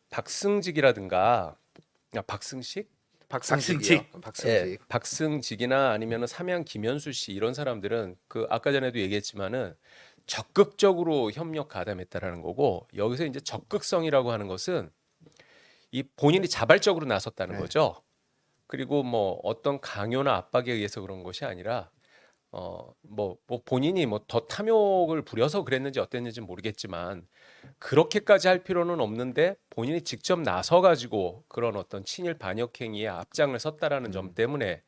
박승직이라든가 박승식 박승직이요. 박승직. 박승직. 박승직이나 아니면은 삼양 김현수 씨 이런 사람들은 그 아까 전에도 얘기했지만은 적극적으로 협력 가담했다라는 거고 여기서 이제 적극성이라고 하는 것은 이 본인이 자발적으로 나섰다는 네. 거죠. 그리고 뭐 어떤 강요나 압박에 의해서 그런 것이 아니라 뭐 본인이 뭐 더 탐욕을 부려서 그랬는지 어땠는지 모르겠지만 그렇게까지 할 필요는 없는데 본인이 직접 나서 가지고 그런 어떤 친일 반역 행위에 앞장을 섰다라는 점 때문에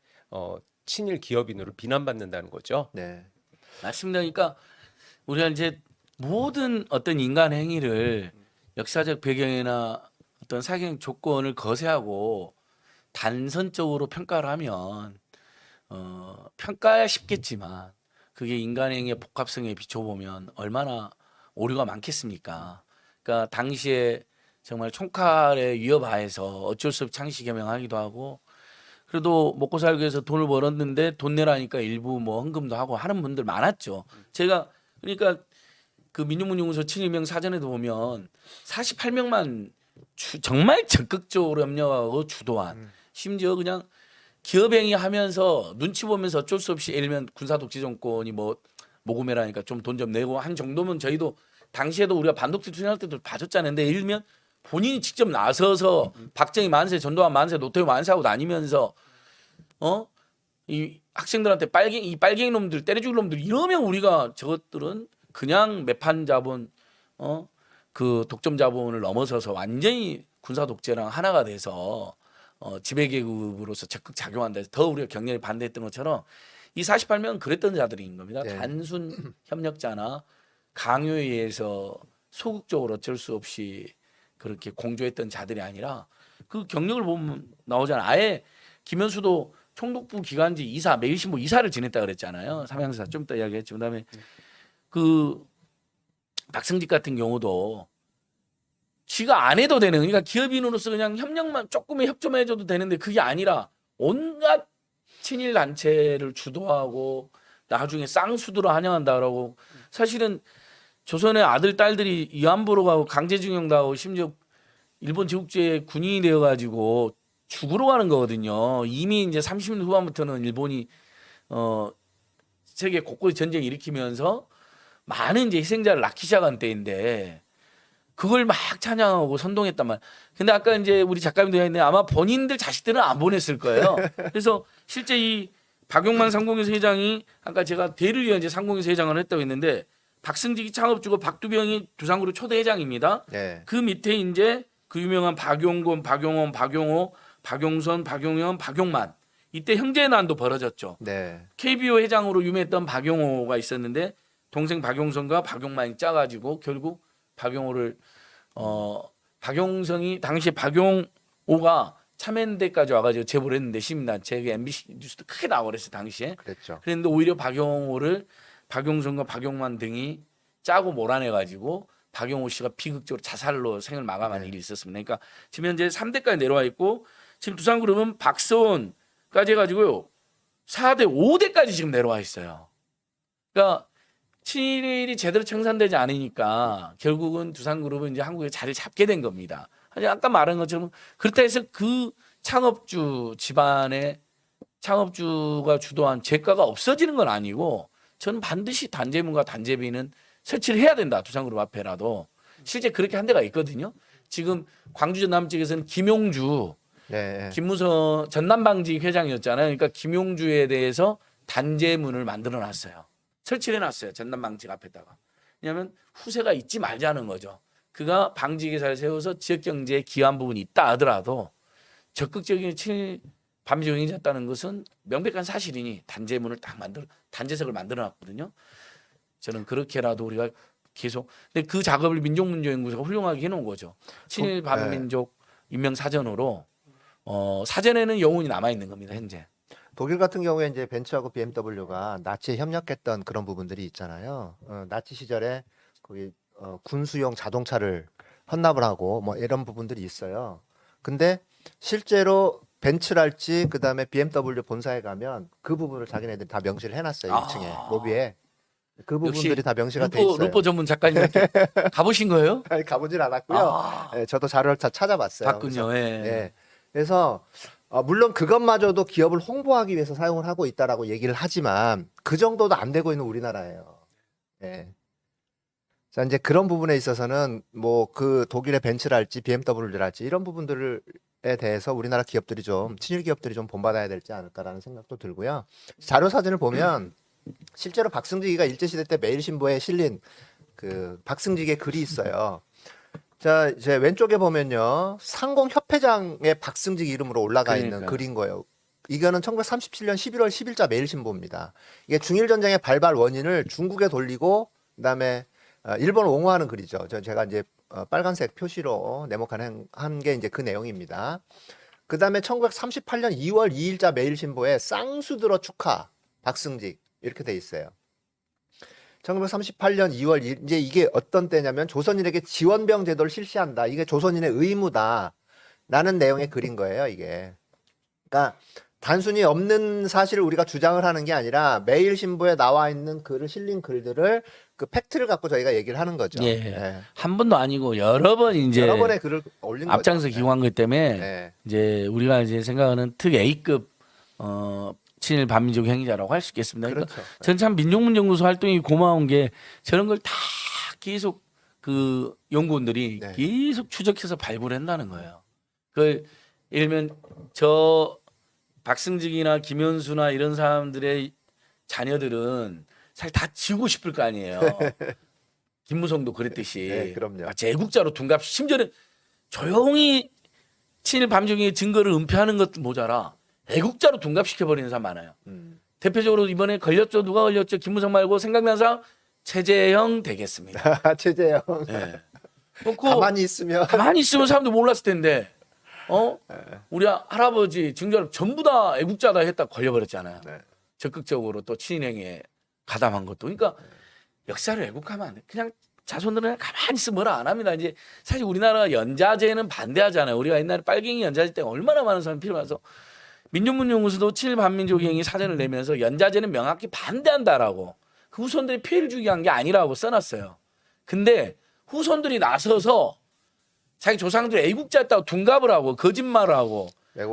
친일 기업인으로 비난받는다는 거죠. 네. 맞습니다. 그러니까 우리가 이제 모든 어떤 인간 행위를 역사적 배경이나 어떤 사회적 조건을 거세하고 단선적으로 평가를 하면 평가야 쉽겠지만 그게 인간 행위의 복합성에 비춰보면 얼마나 오류가 많겠습니까? 그러니까 당시에 정말 총칼의 위협하에서 어쩔 수 없이 창씨 겸용하기도 하고 그래도 먹고 살기 위해서 돈을 벌었는데 돈 내라니까 일부 뭐 헌금도 하고 하는 분들 많았죠. 제가 그러니까 그 민중문용서 친일명 사전에도 보면 48명만 정말 적극적으로 협력하고 주도한 심지어 그냥 기업행위 하면서 눈치 보면서 어쩔 수 없이 예를 들면 군사독재 정권이 뭐 모금해라니까 좀 돈 좀 내고 한 정도면 저희도 당시에도 우리가 반독재 투쟁할 때도 봐줬잖아요. 근데 예를 들면 본인이 직접 나서서 박정희 만세, 전두환 만세, 노태우 만세하고 다니면서 이 학생들한테 이 빨갱이 놈들 때려 죽일 놈들 이러면 우리가 저것들은 그냥 매판 자본 그 독점 자본을 넘어서서 완전히 군사 독재랑 하나가 돼서 지배계급으로서 적극 작용한다 해서 더 우리가 격렬히 반대했던 것처럼 이 48명은 그랬던 자들인 겁니다. 네. 단순 협력자나 강요에 의해서 소극적으로 어쩔 수 없이 그렇게 공조했던 자들이 아니라 그 경력을 보면 나오잖아요. 아예 김현수도 총독부 기간지 이사 매일신보 이사를 지냈다 그랬잖아요. 삼양사 좀 이따 이야기했죠. 그다음에 그 박승직 같은 경우도 지가 안 해도 되는 그러니까 기업인으로서 그냥 협력만 조금의 협 좀 해줘도 되는데 그게 아니라 온갖 친일 단체를 주도하고 나중에 쌍수들을 환영한다라고 사실은 조선의 아들 딸들이 위안부로 가고 강제징용 당하고 심지어 일본 제국주의 군인이 되어가지고 죽으러 가는 거거든요. 이미 이제 30년 후반부터는 일본이 세계 곳곳에 전쟁 일으키면서 많은 이제 희생자를 낳기 시작한 때인데 그걸 막 찬양하고 선동했단 말. 근데 아까 이제 우리 작가님도 했는데 아마 본인들 자식들은 안 보냈을 거예요. 그래서 실제 이 박용만 상공회사 회장이 아까 제가 대를 위한 이제 상공회사 회장을 했다고 했는데 박승직이 창업주고 박두병이 두산그룹 초대 회장입니다. 네. 그 밑에 이제 그 유명한 박용곤, 박용원, 박용호, 박용선, 박용현, 박용만 이때 형제난도 벌어졌죠. 네. KBO 회장으로 유명했던 박용호가 있었는데 동생 박용선과 박용만이 짜가지고 결국 박용호를 박용성이 당시 박용호가 참여연대까지 와가지고 제보를 했는데 시민단체 MBC 뉴스도 크게 나오고 그랬어요 당시에. 그랬죠. 그런데 오히려 박용호를 박용선과 박용만 등이 짜고 몰아내가지고 박용호 씨가 비극적으로 자살로 생을 마감한 일이 있었습니다. 그러니까 지금 현재 3대까지 내려와 있고 지금 두산그룹은 박서원까지 해가지고요 4대 5대까지 지금 내려와 있어요. 그러니까 친일이 제대로 청산되지 않으니까 결국은 두산그룹은 이제 한국에 자리를 잡게 된 겁니다. 하지만 아까 말한 것처럼 그렇다 해서 그 창업주 집안의 창업주가 주도한 재가가 없어지는 건 아니고 저는 반드시 단제문과 단제비는 설치를 해야 된다. 두산그룹 앞에라도. 실제 그렇게 한 데가 있거든요. 지금 광주 전남 쪽에서는 김용주, 네. 김무성 전남방직 회장이었잖아요. 그러니까 김용주에 대해서 단제문을 만들어 놨어요. 설치를 해놨어요. 전남방직 앞에다가. 왜냐하면 후세가 잊지 말자는 거죠. 그가 방직회사를 세워서 지역경제에 기여한 부분이 있다 하더라도 적극적인 친일 반미적 행위였다는 것은 명백한 사실이니 단제문을 딱 단제석을 만들어 놨거든요. 저는 그렇게라도 우리가 계속 근데 그 작업을 민족문제연구소가 훌륭하게 해놓은 거죠. 친일 반민족 인명 사전으로 사전에는 영혼이 남아 있는 겁니다 현재. 독일 같은 경우에 이제 벤츠하고 BMW가 나치에 협력했던 그런 부분들이 있잖아요. 나치 시절에 거기 군수용 자동차를 헌납을 하고 뭐 이런 부분들이 있어요. 근데 실제로 벤츠랄지 그다음에 BMW 본사에 가면 그 부분을 자기네들이 다 명시를 해놨어요. 1층에 로비에 그 부분들이 역시 다 명시가 돼 있어요. 루포 전문 작가님 가보신 거예요? 아니, 가보진 않았고요. 예, 저도 자료를 다 찾아봤어요. 봤군요. 예. 그래서 물론 그것마저도 기업을 홍보하기 위해서 사용을 하고 있다라고 얘기를 하지만 그 정도도 안 되고 있는 우리나라예요. 예. 자, 이제 그런 부분에 있어서는 뭐 그 독일의 벤츠랄지 BMW랄지 이런 부분들에 대해서 우리나라 기업들이 좀 친일 기업들이 좀 본받아야 되지 않을까라는 생각도 들고요. 자료 사진을 보면 실제로 박승직이가 일제시대 때 매일신보에 실린 그 박승직의 글이 있어요. 자, 이제 왼쪽에 보면요. 상공협회장의 박승직 이름으로 올라가 있는 그러니까요. 글인 거예요. 이거는 1937년 11월 10일자 매일신보입니다. 이게 중일전쟁의 발발 원인을 중국에 돌리고 그다음에 일본을 옹호하는 글이죠. 제가 이제 빨간색 표시로 네모칸 한 게 이제 그 내용입니다. 그다음에 1938년 2월 2일자 매일신보에 쌍수들어 축하 박승직 이렇게 돼 있어요. 1938년 2월 2일 이제 이게 어떤 때냐면 조선인에게 지원병 제도를 실시한다. 이게 조선인의 의무다라는 내용의 글인 거예요, 이게. 그러니까 단순히 없는 사실을 우리가 주장을 하는 게 아니라 매일신보에 나와 있는 글을 실린 글들을 그 팩트를 갖고 저희가 얘기를 하는 거죠. 예. 한 번도 아니고 여러 번 이제 여러 번의 글을 올린 앞장서 거죠. 기고한 것 때문에 네. 이제 우리가 이제 생각하는 특 A급 친일 반민족 행위자라고 할 수 있겠습니다. 그러니까 그렇죠. 저는 참 민족문제연구소 활동이 고마운 게 저런 걸 다 계속 그 연구원들이 네. 계속 추적해서 발굴한다는 거예요. 그 예를 들면 저 박승직이나 김현수나 이런 사람들의 자녀들은 사실 다 지우고 싶을 거 아니에요. 김무성도 그랬듯이 네, 그럼요. 마치 애국자로 둔갑 심지어는 조용히 친일 반민족의 증거를 은폐하는 것도 모자라 애국자로 둔갑시켜버리는 사람 많아요. 대표적으로 이번에 걸렸죠. 누가 걸렸죠? 김무성 말고 생각나는 사람 최재형 되겠습니다. 최재형. 예. 가만히 있으면 가만히 있으면 사람도 몰랐을 텐데 우리 할아버지 증조를 전부 다 애국자다 했다 걸려버렸잖아요. 네. 적극적으로 또 친일행위에 가담한 것도. 그러니까 역사를 왜곡하면 안 돼. 그냥 자손들은 가만히 있으면 뭐라 안 합니다. 이제 사실 우리나라 연자제는 반대하잖아요. 우리가 옛날에 빨갱이 연자제 때 얼마나 많은 사람이 필요해서 민족문제연구소도 친일 반민족 행위 사전을 내면서 연자제는 명확히 반대한다라고 그 후손들이 피해를 주게 한 게 아니라고 써놨어요. 근데 후손들이 나서서 자기 조상들이 애국자였다고 둔갑을 하고 거짓말을 하고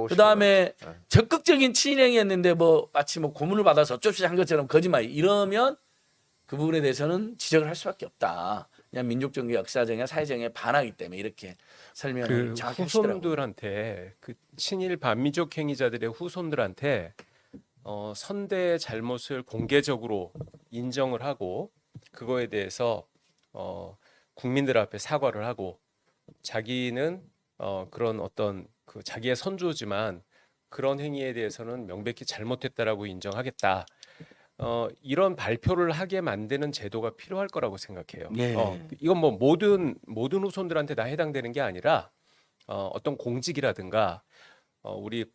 그다음에 적극적인 친일행위였는데 뭐 마치 뭐 고문을 받아서 어쩔 수 없이 한 것처럼 거짓말 이러면 그 부분에 대해서는 지적을 할 수밖에 없다. 그냥 민족정의, 역사정의, 사회정의에 반하기 때문에 이렇게 설명을 그 정확히 하시더라고요. 후손들한테 그 친일 반민족 행위자들의 후손들한테 선대의 잘못을 공개적으로 인정을 하고 그거에 대해서 국민들 앞에 사과를 하고 자기는 그런 어떤 그 자기의 선조지만 그런 행위에 대해서는 명백히 잘못했다라고 인정하겠다. 이런 발표를 하게 만드는 제도가 필요할 거라고 생각해요. 예. 이건 뭐 모든 후손들한테 다 해당되는 게 아니라 어떤 공직이라든가 우리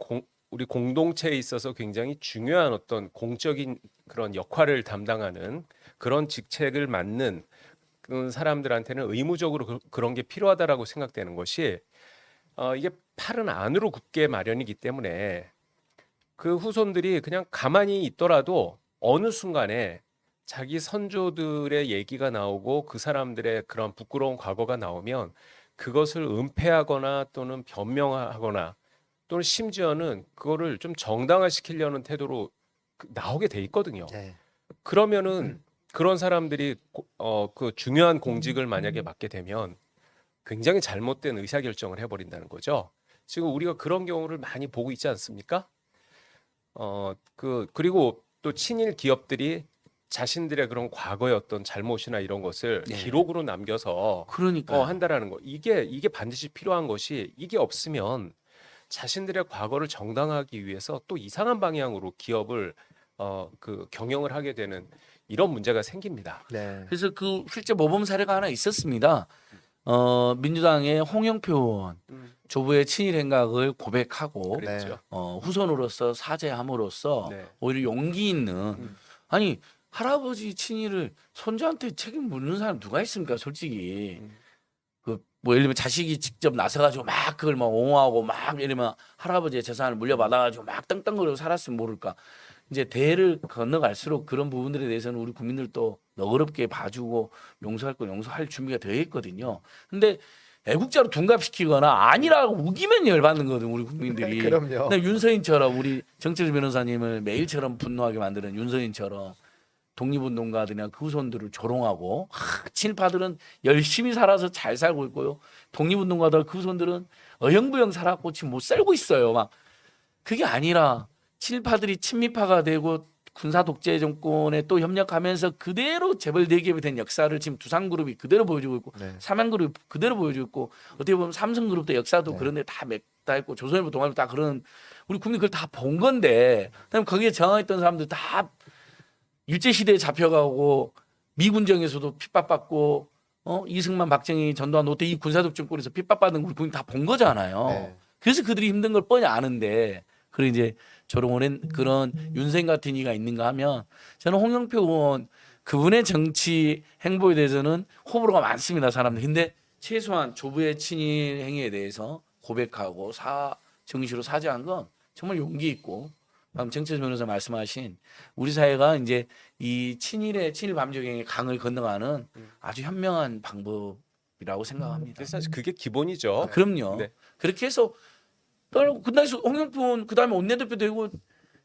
공동체에 있어서 굉장히 중요한 어떤 공적인 그런 역할을 담당하는 그런 직책을 맡는 그런 사람들한테는 의무적으로 그런 게 필요하다라고 생각되는 것이 이게 팔은 안으로 굽게 마련이기 때문에 그 후손들이 그냥 가만히 있더라도 어느 순간에 자기 선조들의 얘기가 나오고 그 사람들의 그런 부끄러운 과거가 나오면 그것을 은폐하거나 또는 변명하거나 또는 심지어는 그거를 좀 정당화시키려는 태도로 나오게 돼 있거든요. 네. 그러면은 그런 사람들이 그 중요한 공직을 만약에 맡게 되면 굉장히 잘못된 의사결정을 해버린다는 거죠. 지금 우리가 그런 경우를 많이 보고 있지 않습니까? 그리고 또 친일 기업들이 자신들의 그런 과거의 어떤 잘못이나 이런 것을 네. 기록으로 남겨서 그러니까 한다라는 거. 이게 반드시 필요한 것이 이게 없으면 자신들의 과거를 정당화하기 위해서 또 이상한 방향으로 기업을 경영을 하게 되는 이런 문제가 생깁니다. 네. 그래서 그 실제 모범 사례가 하나 있었습니다. 민주당의 홍영표 의원 조부의 친일 행각을 고백하고 그랬죠. 후손으로서 사죄함으로써 네. 오히려 용기 있는 아니 할아버지 친일을 손주한테 책임 묻는 사람 누가 있습니까? 솔직히 그 뭐 예를 들면 자식이 직접 나서가지고 막 그걸 막 옹호하고 막 예를 들면 할아버지의 재산을 물려받아가지고 막 땅땅거리고 살았으면 모를까. 이제 대를 건너갈수록 그런 부분들에 대해서는 우리 국민들도 너그럽게 봐주고 용서할 건 용서할 준비가 되어 있거든요. 근데 애국자로 둔갑시키거나 아니라고 우기면 열받는 거거든 우리 국민들이. 그럼요. 근데 윤서인처럼 우리 정철 변호사님을 매일처럼 분노하게 만드는 윤서인처럼 독립운동가들이나 그 후손들을 조롱하고 친일파들은 열심히 살아서 잘 살고 있고요. 독립운동가들 그 후손들은 어영부영 살았고 지금 못 살고 있어요. 막 그게 아니라 친일파들이 친미파가 되고 군사 독재 정권에 또 협력하면서 그대로 재벌 대기업이 된 역사를 지금 두산그룹이 그대로 보여주고 있고 네. 삼양그룹이 그대로 보여주고 있고 어떻게 보면 삼성그룹도 역사도 그런데 다 맺다 했고 조선일보 동아일보 다 그런 우리 국민 그걸 다 본 건데 그다음에 거기에 저항했던 사람들 다 일제시대에 잡혀가고 미군정에서도 핍박받고 이승만 박정희 전두환 노태 이 군사독 정권에서 핍박받는 우리 국민 다 본 거잖아요. 네. 그래서 그들이 힘든 걸 뻔히 아는데 그리고 이제 조롱하는 그런 윤생 같은 이가 있는가 하면 저는 홍영표 의원 그분의 정치 행보에 대해서는 호불호가 많습니다 사람들. 근데 최소한 조부의 친일 행위에 대해서 고백하고 정식으로 사죄한 건 정말 용기 있고 방금 정철 변호사 말씀하신 우리 사회가 이제 이 친일 반미적행의 강을 건너가는 아주 현명한 방법이라고 생각합니다. 근데 사실 그게 기본이죠. 그럼요. 네. 그렇게 해서 그다음에 홍영표 그다음에 원내대표 되고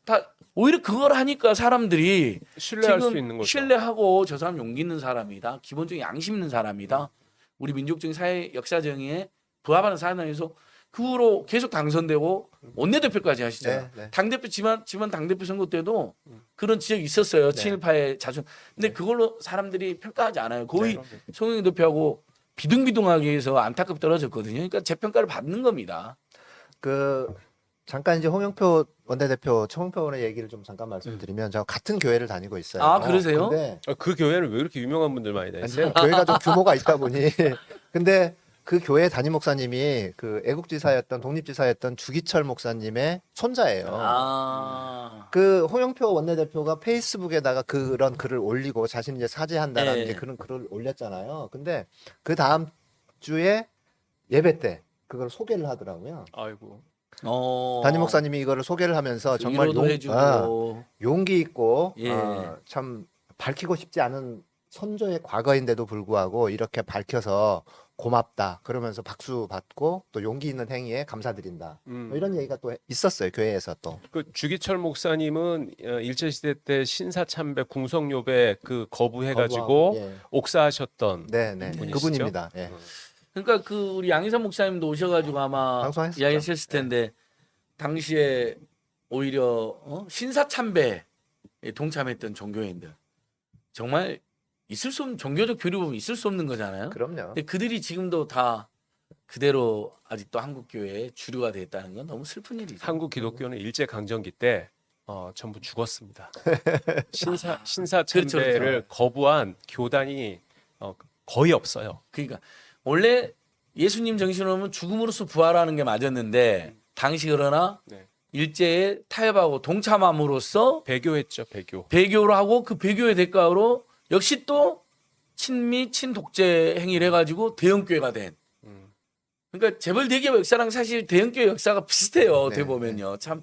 다 오히려 그걸 하니까 사람들이 신뢰할 지금 수 있는 거죠. 신뢰하고 저 사람 용기 있는 사람이다. 기본적인 양심 있는 사람이다. 우리 민족적인 사회 역사 정의에 부합하는 사람에서 그 후로 계속 당선되고 원내대표까지 하시잖아요. 네, 네. 당대표 지만 당대표 선거 때도 그런 지적이 있었어요. 친일파의 자주. 근데 그걸로 사람들이 평가하지 않아요. 거의 송영길 대표하고 비등비등하게 해서 안타깝게 떨어졌거든요. 그러니까 재평가를 받는 겁니다. 그 잠깐 이제 홍영표 원내대표 최홍표 의원의 얘기를 좀 잠깐 말씀드리면 저 같은 교회를 다니고 있어요. 아, 그러세요? 근데 그 교회는 왜 이렇게 유명한 분들 많이 다니세요? 아니, 교회가 좀 규모가 있다 보니 근데 그 교회 담임 목사님이 그 애국지사였던 독립지사였던 주기철 목사님의 손자예요. 아. 그 홍영표 원내대표가 페이스북에다가 그런 글을 올리고 자신이 이제 사죄한다라는 네. 이제 그런 글을 올렸잖아요. 근데 그 다음 주에 예배 때 그걸 소개를 하더라고요. 아이고. 담임 목사님이 이거를 소개를 하면서 정말 위로도 해주고. 용기 있고 예. 참 밝히고 싶지 않은 선조의 과거인데도 불구하고 이렇게 밝혀서 고맙다 그러면서 박수 받고 또 용기 있는 행위에 감사드린다 뭐 이런 얘기가 또 있었어요 교회에서 또. 그 주기철 목사님은 일제 시대 때 신사참배 궁성요배 그 거부해가지고 예. 옥사하셨던 네네 분이시죠? 그분입니다. 예. 그러니까 그 우리 양희삼 목사님도 오셔가지고 아마 방송하셨죠? 이야기하셨을 텐데 당시에 오히려 신사참배에 동참했던 종교인들 정말 있을 수 없는 종교적 교류 보면 있을 수 없는 거잖아요. 그럼요. 근데 그들이 지금도 다 그대로 아직도 한국 교회의 주류가 됐다는 건 너무 슬픈 일이죠. 한국 기독교는 일제 강점기 때 전부 죽었습니다. 신사참배를 그렇죠. 거부한 교단이 거의 없어요. 그러니까 원래 예수님 정신으로는 죽음으로써 부활하는 게 맞았는데 당시 그러나 네. 일제에 타협하고 동참함으로써 배교했죠, 배교. 배교를 하고 그 배교의 대가로 역시 또 친미 친독재 행위를 해가지고 대형교회가 된. 그러니까 재벌 대기업 역사랑 사실 대형교회 역사가 비슷해요. 네, 어떻게 보면요. 참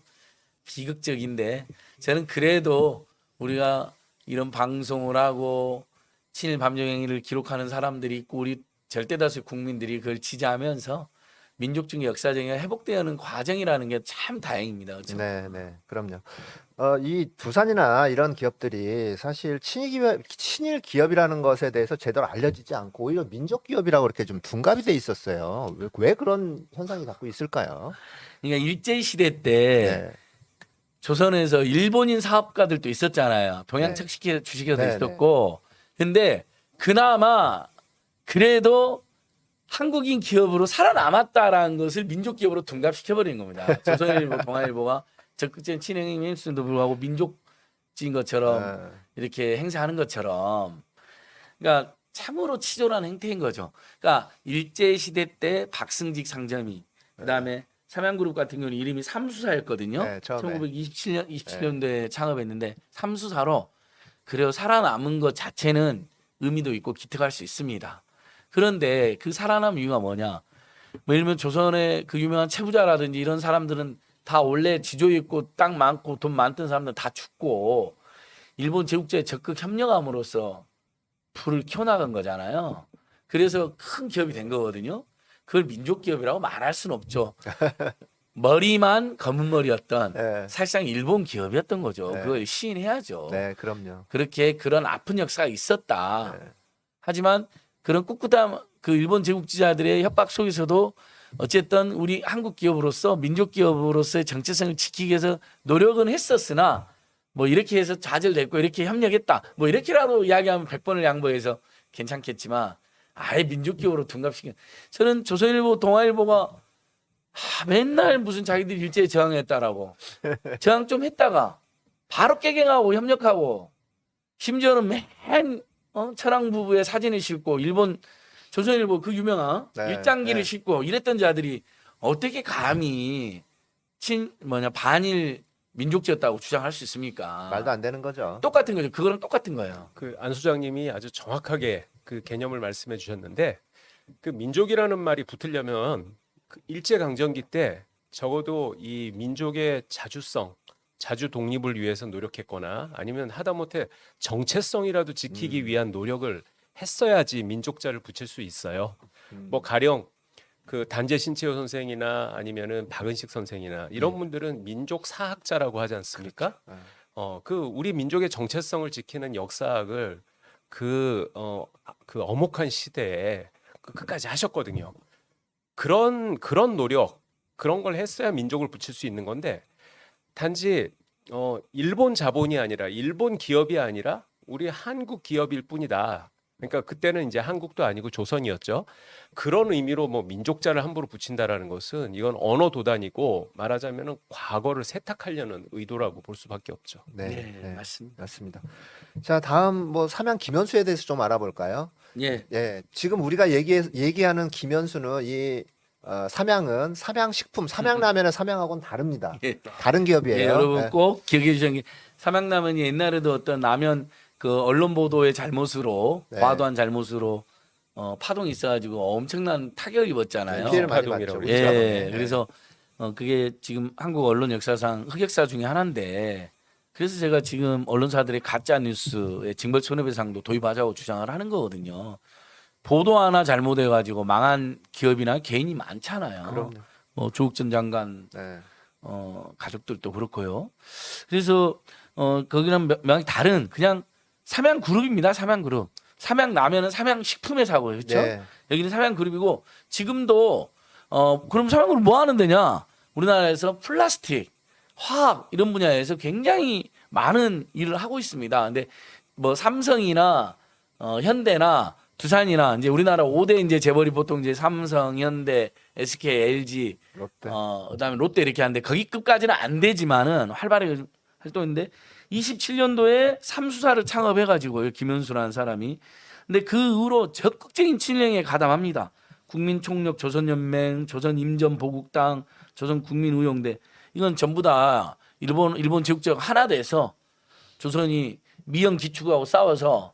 비극적인데 저는 그래도 우리가 이런 방송을 하고 친일 밤정 행위를 기록하는 사람들이 있고 우리 절대다수의 국민들이 그걸 지지하면서 민족주의 역사적인 회복되는 과정이라는 게 참 다행입니다. 그렇죠? 네, 네, 그럼요. 이 두산이나 이런 기업들이 사실 친일 기업이라는 것에 대해서 제대로 알려지지 않고 오히려 민족 기업이라고 이렇게 좀 둔갑이 돼 있었어요. 왜 그런 현상이 자꾸 있을까요? 그러니까 일제 시대 때 네, 조선에서 일본인 사업가들도 있었잖아요. 동양측 주식회사도 네, 있었고. 근데 그나마 그래도 한국인 기업으로 살아남았다라는 것을 민족 기업으로 둔갑시켜버린 겁니다. 조선일보, 동아일보가 적극적인 친행이 했음에도 불구하고 민족 민족주의인 것처럼 이렇게 행사하는 것처럼 그러니까 참으로 치졸한 행태인 거죠. 그러니까 일제 시대 때 박승직 상점이 그다음에 삼양그룹 같은 경우는 이름이 삼수사였거든요. 네, 처음에. 27년도에 창업했는데 삼수사로 그래요. 살아남은 것 자체는 의미도 있고 기특할 수 있습니다. 그런데 그 살아남은 이유가 뭐냐? 뭐 예를 들면 조선의 그 유명한 채부자라든지 이런 사람들은 다 원래 지조 있고 땅 많고 돈 많던 사람들 다 죽고 일본 제국주의에 적극 협력함으로써 불을 켜나간 거잖아요. 그래서 큰 기업이 된 거거든요. 그걸 민족 기업이라고 말할 수는 없죠. 머리만 검은 머리였던 네. 사실상 일본 기업이었던 거죠. 네. 그걸 시인해야죠. 네, 그럼요. 그렇게 그런 아픈 역사가 있었다. 네. 하지만 그런 꿋꿋한 그 일본 제국주의자들의 협박 속에서도 어쨌든 우리 한국 기업으로서 민족 기업으로서의 정체성을 지키기 위해서 노력은 했었으나 뭐 이렇게 해서 좌절됐고 이렇게 협력했다. 뭐 이렇게라도 이야기하면 100번을 양보해서 괜찮겠지만 아예 민족 기업으로 둔갑시킨. 저는 조선일보, 동아일보가 맨날 무슨 자기들이 일제에 저항했다라고 저항 좀 했다가 바로 깨갱하고 협력하고 심지어는 맨 천황 부부의 사진을 싣고 일본 조선일보 그 유명한 네, 일장기를 네. 싣고 이랬던 자들이 어떻게 감히 반일 민족주의였다고 주장할 수 있습니까? 말도 안 되는 거죠. 똑같은 거죠. 그거랑 똑같은 거예요. 그 안 소장님이 아주 정확하게 그 개념을 말씀해 주셨는데 그 민족이라는 말이 붙으려면 그 일제 강점기 때 적어도 이 민족의 자주성, 자주 독립을 위해서 노력했거나 아니면 하다못해 정체성이라도 지키기 위한 노력을 했어야지 민족자를 붙일 수 있어요. 뭐 가령 그 단재 신채호 선생이나 아니면은 박은식 선생이나 이런 분들은 민족 사학자라고 하지 않습니까? 그 우리 민족의 정체성을 지키는 역사학을 그 엄혹한 시대에 끝까지 하셨거든요. 그런 노력, 그런 걸 했어야 민족을 붙일 수 있는 건데 단지 일본 자본이 아니라 일본 기업이 아니라 우리 한국 기업일 뿐이다. 그러니까 그때는 이제 한국도 아니고 조선이었죠. 그런 의미로 뭐 민족자를 함부로 붙인다라는 것은 이건 언어 도단이고 말하자면은 과거를 세탁하려는 의도라고 볼 수밖에 없죠. 네, 네, 네, 맞습니다. 맞습니다. 자, 다음 뭐 삼양 김현수에 대해서 좀 알아볼까요? 예. 예, 지금 우리가 얘기하는 김현수는 이 삼양은 삼양식품, 삼양라면은 삼양하고는 다릅니다. 예. 다른 기업이에요. 예, 여러분 예. 꼭 기억해 주시는 게 삼양라면이 옛날에도 어떤 라면 그 언론 보도의 잘못으로 네. 과도한 잘못으로 파동이 있어가지고 엄청난 타격을 입었잖아요. 피해를 많이 파동이라고 봤죠. 그러죠. 우리가 예, 보면. 그래서 그게 지금 한국 언론 역사상 흑역사 중에 하나인데 그래서 제가 지금 언론사들의 가짜 뉴스의 징벌 손해배상도 도입하자고 주장을 하는 거거든요. 보도 하나 잘못해가지고 망한 기업이나 개인이 많잖아요. 그럼요. 뭐 조국 전 장관 네. 가족들도 그렇고요. 그래서 거기는 명확히 다른 그냥 삼양그룹입니다. 삼양그룹. 삼양라면은 삼양식품의 사고예요. 그렇죠? 네. 여기는 삼양그룹이고 지금도 그럼 삼양그룹 뭐 하는 데냐? 우리나라에서 플라스틱, 화학 이런 분야에서 굉장히 많은 일을 하고 있습니다. 근데 뭐 삼성이나 현대나 두산이나 이제 우리나라 5대 이제 재벌이 보통 이제 삼성, 현대, SK, LG 롯데. 그다음에 롯데 이렇게 하는데 거기급까지는 안 되지만은 활발하게 활동했는데 27년도에 삼수사를 창업해가지고 김현수라는 사람이 근데 그 이후로 적극적인 친일행위에 가담합니다. 국민총력, 조선연맹, 조선임전보국당, 조선국민의용대 이건 전부 다 일본 제국주의가 하나 돼서 조선이 미영 기축하고 싸워서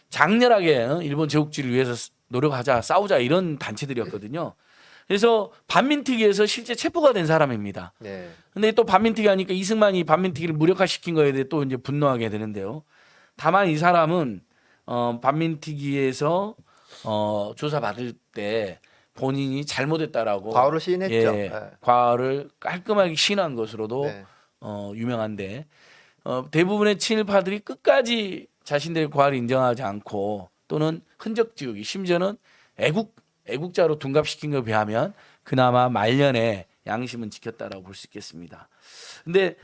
장렬하게 일본 제국주의를 위해서 노력하자 싸우자 이런 단체들이었거든요. 그래서 반민특위에서 실제 체포가 된 사람입니다. 네. 근데 또 반민특위 하니까 이승만이 반민특위를 무력화시킨 거에 대해 또 이제 분노하게 되는데요. 다만 이 사람은 반민특위에서 조사받을 때 본인이 잘못했다라고 과오를 시인했죠. 예, 네. 과오를 깔끔하게 시인한 것으로도 네. 유명한데 대부분의 친일파들이 끝까지 자신들의 과를 인정하지 않고 또는 흔적 지우기 심지어는 애국자로 둔갑시킨 것에 비하면 그나마 말년에 양심은 지켰다라고 볼 수 있겠습니다. 근데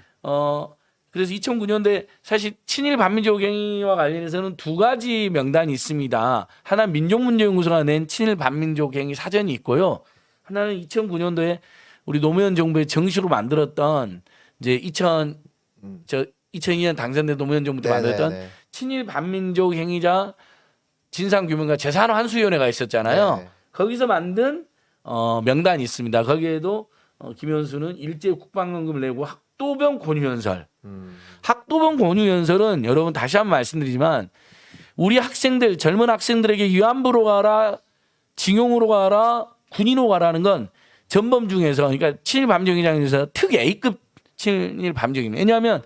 그래서 2009년도에 사실 친일 반민족 행위와 관련해서는 두 가지 명단이 있습니다. 하나 민족문제연구소가 낸 친일 반민족 행위 사전이 있고요. 하나는 2009년도에 우리 노무현 정부의 정식으로 만들었던 이제 2002년 당선된 노무현 정부 때 만들었던 네네네. 친일 반민족 행위자 진상규명과 재산환수위원회가 있었잖아요. 네. 거기서 만든 명단이 있습니다. 거기에도 김현수는 일제 국방연금을 내고 학도병 권유연설. 학도병 권유연설은 여러분 다시 한번 말씀드리지만 우리 학생들 젊은 학생들에게 위안부로 가라, 징용으로 가라, 군인으로 가라는 건 전범 중에서 그러니까 친일 반민족행위자에서 특 A급 친일 반민족입니다. 왜냐하면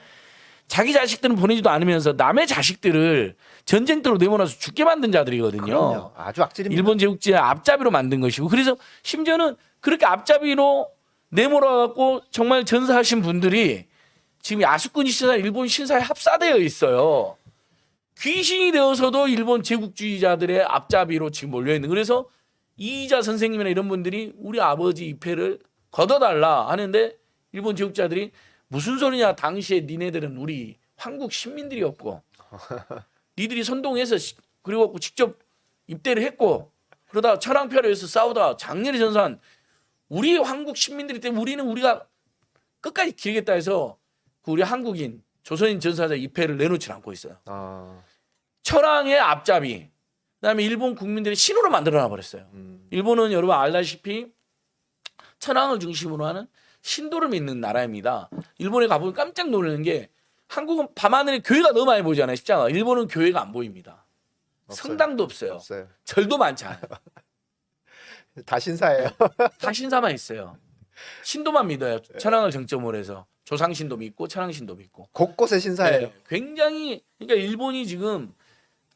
자기 자식들은 보내지도 않으면서 남의 자식들을 전쟁터로 내모나서 죽게 만든 자들이거든요. 그럼요. 아주 악질입니다. 일본 제국주의 앞잡이로 만든 것이고 그래서 심지어는 그렇게 앞잡이로 내몰아갖고 정말 전사하신 분들이 지금 야수꾼 신사 일본 신사에 합사되어 있어요. 귀신이 되어서도 일본 제국주의자들의 앞잡이로 지금 몰려있는. 그래서 이희자 선생님이나 이런 분들이 우리 아버지 입회를 걷어달라 하는데 일본 제국자들이 무슨 소리냐, 당시에 니네들은 우리 한국 시민들이었고 니들이 선동해서 그리고 직접 입대를 했고 그러다 천황표로에서 싸우다 장렬히 전사한 우리 한국 시민들이 때문에 우리는 우리가 끝까지 기르겠다 해서 그 우리 한국인 조선인 전사자 입회를 내놓지 않고 있어요. 천황의 앞잡이, 그다음에 일본 국민들이 신으로 만들어놔 버렸어요. 일본은 여러분 알다시피 천황을 중심으로 하는 신도를 믿는 나라입니다. 일본에 가보면 깜짝 놀라는 게 한국은 밤하늘에 교회가 너무 많이 보이잖아요. 십자가. 일본은 교회가 안 보입니다. 없어요. 성당도 없어요. 없어요. 절도 많지 않아요. 다 신사예요. 다 신사만 있어요. 신도만 믿어요. 천황을 정점으로 해서 조상신도 믿고 천황신도 믿고. 곳곳에 신사예요. 네, 굉장히 그러니까 일본이 지금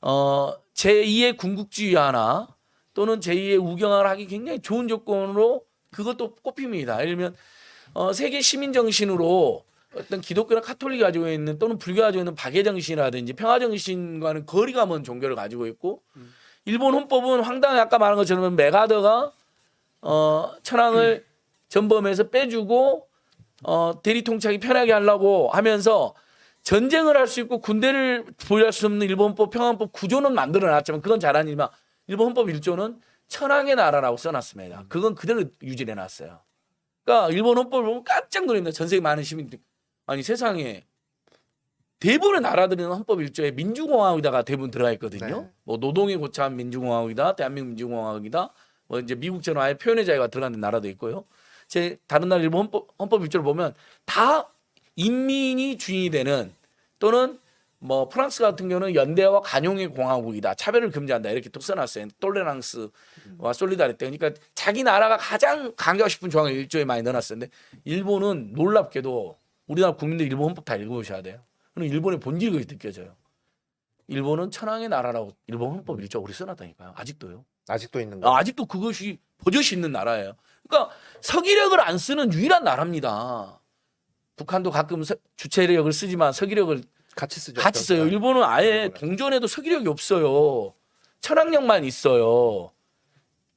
제2의 군국주의 하나 또는 제2의 우경화를 하기 굉장히 좋은 조건으로 그것도 꼽힙니다. 예를 들면 세계 시민 정신으로 어떤 기독교나 카톨릭이 가지고 있는 또는 불교가 가지고 있는 박애 정신이라든지 평화 정신과는 거리가 먼 종교를 가지고 있고 일본 헌법은 황당히 아까 말한 것처럼 메가더가 천황을 전범해서 빼주고 대리 통치하기 편하게 하려고 하면서 전쟁을 할 수 있고 군대를 보유할 수 없는 일본 헌법 평화헌법 구조는 만들어놨지만 그건 잘하니만 일본 헌법 1조는 천황의 나라라고 써놨습니다. 그건 그대로 유지해놨어요. 그러니까 일본 헌법을 보면 깜짝 놀랍니다. 전 세계 많은 시민들이 아니 세상에 대부분의 나라들은 헌법 1조에 민주공화국이다가 대부분 들어가 있거든요. 네. 뭐 노동에 고착한 민주공화국이다, 대한민국 민주공화국이다, 뭐 이제 미국처럼 아예 표현의 자유가 들어가는 나라도 있고요. 제 다른 나라 일본 헌법 1조를 보면 다 인민이 주인이 되는 또는 뭐 프랑스 같은 경우는 연대와 간용의 공화국이다. 차별을 금지한다. 이렇게 또 써놨어요. 톨레랑스와 솔리다리티. 그러니까 자기 나라가 가장 강조하고 싶은 조항을 일조에 많이 넣어놨었는데 일본은 놀랍게도 우리나라 국민들 일본 헌법 다 읽어보셔야 돼요. 그럼 일본의 본질이 그게 느껴져요. 일본은 천황의 나라라고 일본 헌법 1조 우리 써놨다니까요. 아직도요. 아직도 있는 거. 아직도 그것이 버젓이 있는 나라예요. 그러니까 서기력을 안 쓰는 유일한 나라입니다. 북한도 가끔 주체력을 쓰지만 서기력을 같이 쓰죠. 같이 써요. 일본은 아예 동전에도 서기력이 없어요. 천황력만 있어요.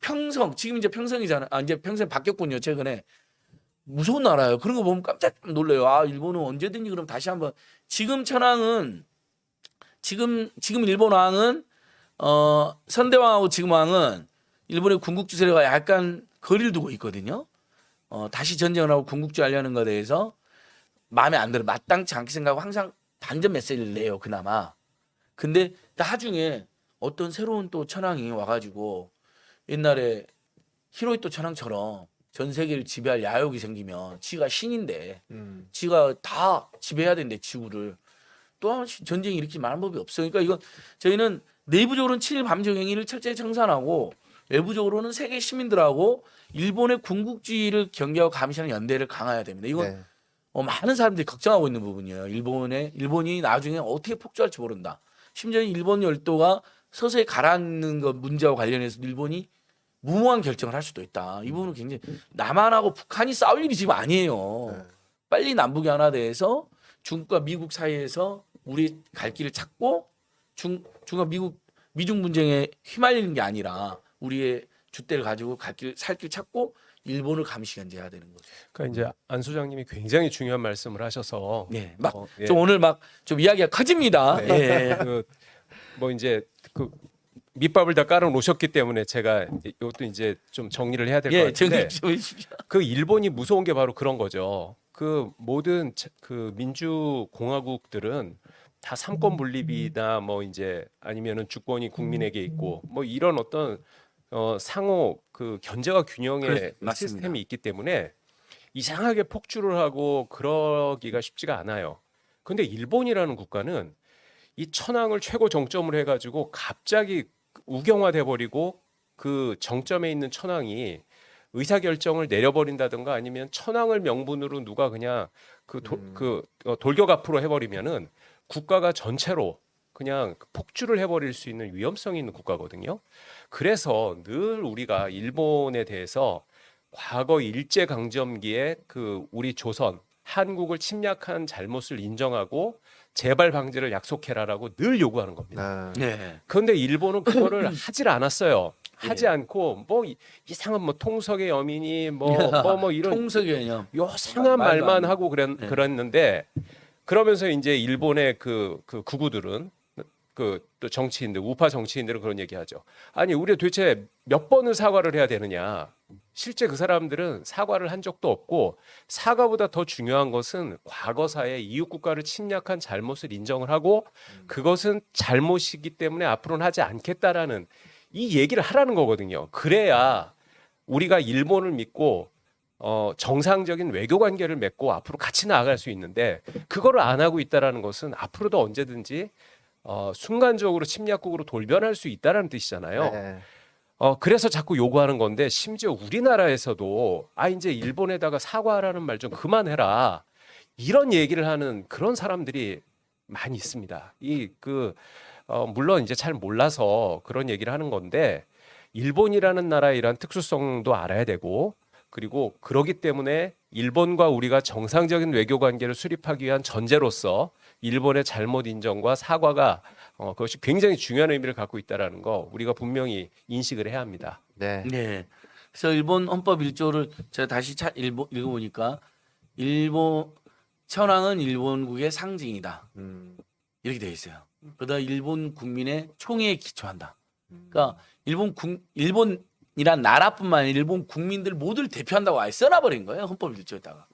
평성 지금 이제 평성이잖아요. 이제 평생 바뀌었군요. 최근에 무서운 나라예요. 그런 거 보면 깜짝 놀래요. 아 일본은 언제든지 그럼 다시 한번 지금 천황은 지금 일본 왕은 선대왕하고 지금 왕은 일본의 군국주세력과 약간 거리를 두고 있거든요. 다시 전쟁을 하고 군국주의 하려는 것에 대해서 마음에 안 들어 마땅치 않게 생각하고 항상 반전 메시지를 내요. 그나마. 근데 나중에 어떤 새로운 또 천황이 와가지고 옛날에 히로히토 천황처럼 전 세계를 지배할 야욕이 생기면 지가 신인데 지가 다 지배해야 되는데 지구를 또 한 번씩 전쟁이 일으키지 말할 법이 없어요. 그러니까 이건 저희는 내부적으로는 친일 반민족 행위를 철저히 청산하고 외부적으로는 세계 시민들하고 일본의 군국주의를 경계하고 감시하는 연대를 강화해야 됩니다. 이건 네. 많은 사람들이 걱정하고 있는 부분이에요. 일본이 나중에 어떻게 폭주할지 모른다. 심지어 일본 열도가 서서히 가라앉는 것 문제와 관련해서 일본이 무모한 결정을 할 수도 있다. 이 부분은 굉장히 남한하고 북한이 싸울 일이 지금 아니에요. 네. 빨리 남북이 하나 돼서 중국과 미국 사이에서 우리 갈 길을 찾고 중국과 미중 분쟁에 휘말리는 게 아니라 우리의 줏대를 가지고 살 길 찾고 일본을 감시 견제해야 되는 거죠. 그러니까 이제 안 소장님이 굉장히 중요한 말씀을 하셔서 네, 예. 좀 오늘 막 좀 이야기가 커집니다. 네. 예. 뭐 이제 그 밑밥을 다 깔아 놓으셨기 때문에 제가 이것도 이제 좀 정리를 해야 될 것 예, 같은데 정리 좀 해주십시오. 그 일본이 무서운 게 바로 그런 거죠. 그 모든 그 민주공화국들은 다 삼권 분립이나 뭐 이제 아니면은 주권이 국민에게 있고 뭐 이런 어떤 상호 그 견제와 균형의 맞습니다. 시스템이 있기 때문에 이상하게 폭주를 하고 그러기가 쉽지가 않아요. 근데 일본이라는 국가는 이 천황을 최고 정점으로 해가지고 갑자기 우경화돼 버리고 그 정점에 있는 천황이 의사결정을 내려버린다든가 아니면 천황을 명분으로 누가 그냥 돌격 앞으로 해버리면은 국가가 전체로 그냥 폭주를 해버릴 수 있는 위험성이 있는 국가거든요. 그래서 늘 우리가 일본에 대해서 과거 일제 강점기에 그 우리 조선 한국을 침략한 잘못을 인정하고 재발 방지를 약속해라라고 늘 요구하는 겁니다. 아, 네. 그런데 일본은 그거를 하질 않았어요. 하지 예. 않고 뭐 이상한 뭐 통석의 여민이 뭐 이런 통서 개념. 요상한 말도 안 말만 돼. 하고 네. 그랬는데 그러면서 이제 일본의 그 구구들은 그 또 정치인들 우파 정치인들은 그런 얘기하죠. 아니 우리가 도대체 몇 번을 사과를 해야 되느냐. 실제 그 사람들은 사과를 한 적도 없고 사과보다 더 중요한 것은 과거사에 이웃 국가를 침략한 잘못을 인정을 하고 그것은 잘못이기 때문에 앞으로는 하지 않겠다라는 이 얘기를 하라는 거거든요. 그래야 우리가 일본을 믿고 정상적인 외교 관계를 맺고 앞으로 같이 나아갈 수 있는데 그거를 안 하고 있다라는 것은 앞으로도 언제든지 순간적으로 침략국으로 돌변할 수 있다라는 뜻이잖아요. 네. 그래서 자꾸 요구하는 건데 심지어 우리나라에서도 이제 일본에다가 사과하라는 말 좀 그만해라. 이런 얘기를 하는 그런 사람들이 많이 있습니다. 물론 이제 잘 몰라서 그런 얘기를 하는 건데 일본이라는 나라의 이런 특수성도 알아야 되고 그리고 그러기 때문에 일본과 우리가 정상적인 외교 관계를 수립하기 위한 전제로서 일본의 잘못 인정과 사과가 그것이 굉장히 중요한 의미를 갖고 있다라는 거 우리가 분명히 인식을 해야 합니다. 네. 네. 그래서 일본 헌법 1조를 제가 다시 읽어보니까 일본 천황은 일본국의 상징이다. 이렇게 되어 있어요. 그러다 일본 국민의 총애에 기초한다. 그러니까 일본이란 나라뿐만 아니라 일본 국민들 모두를 대표한다고 아예 써놔버린 거예요. 헌법 1조에다가.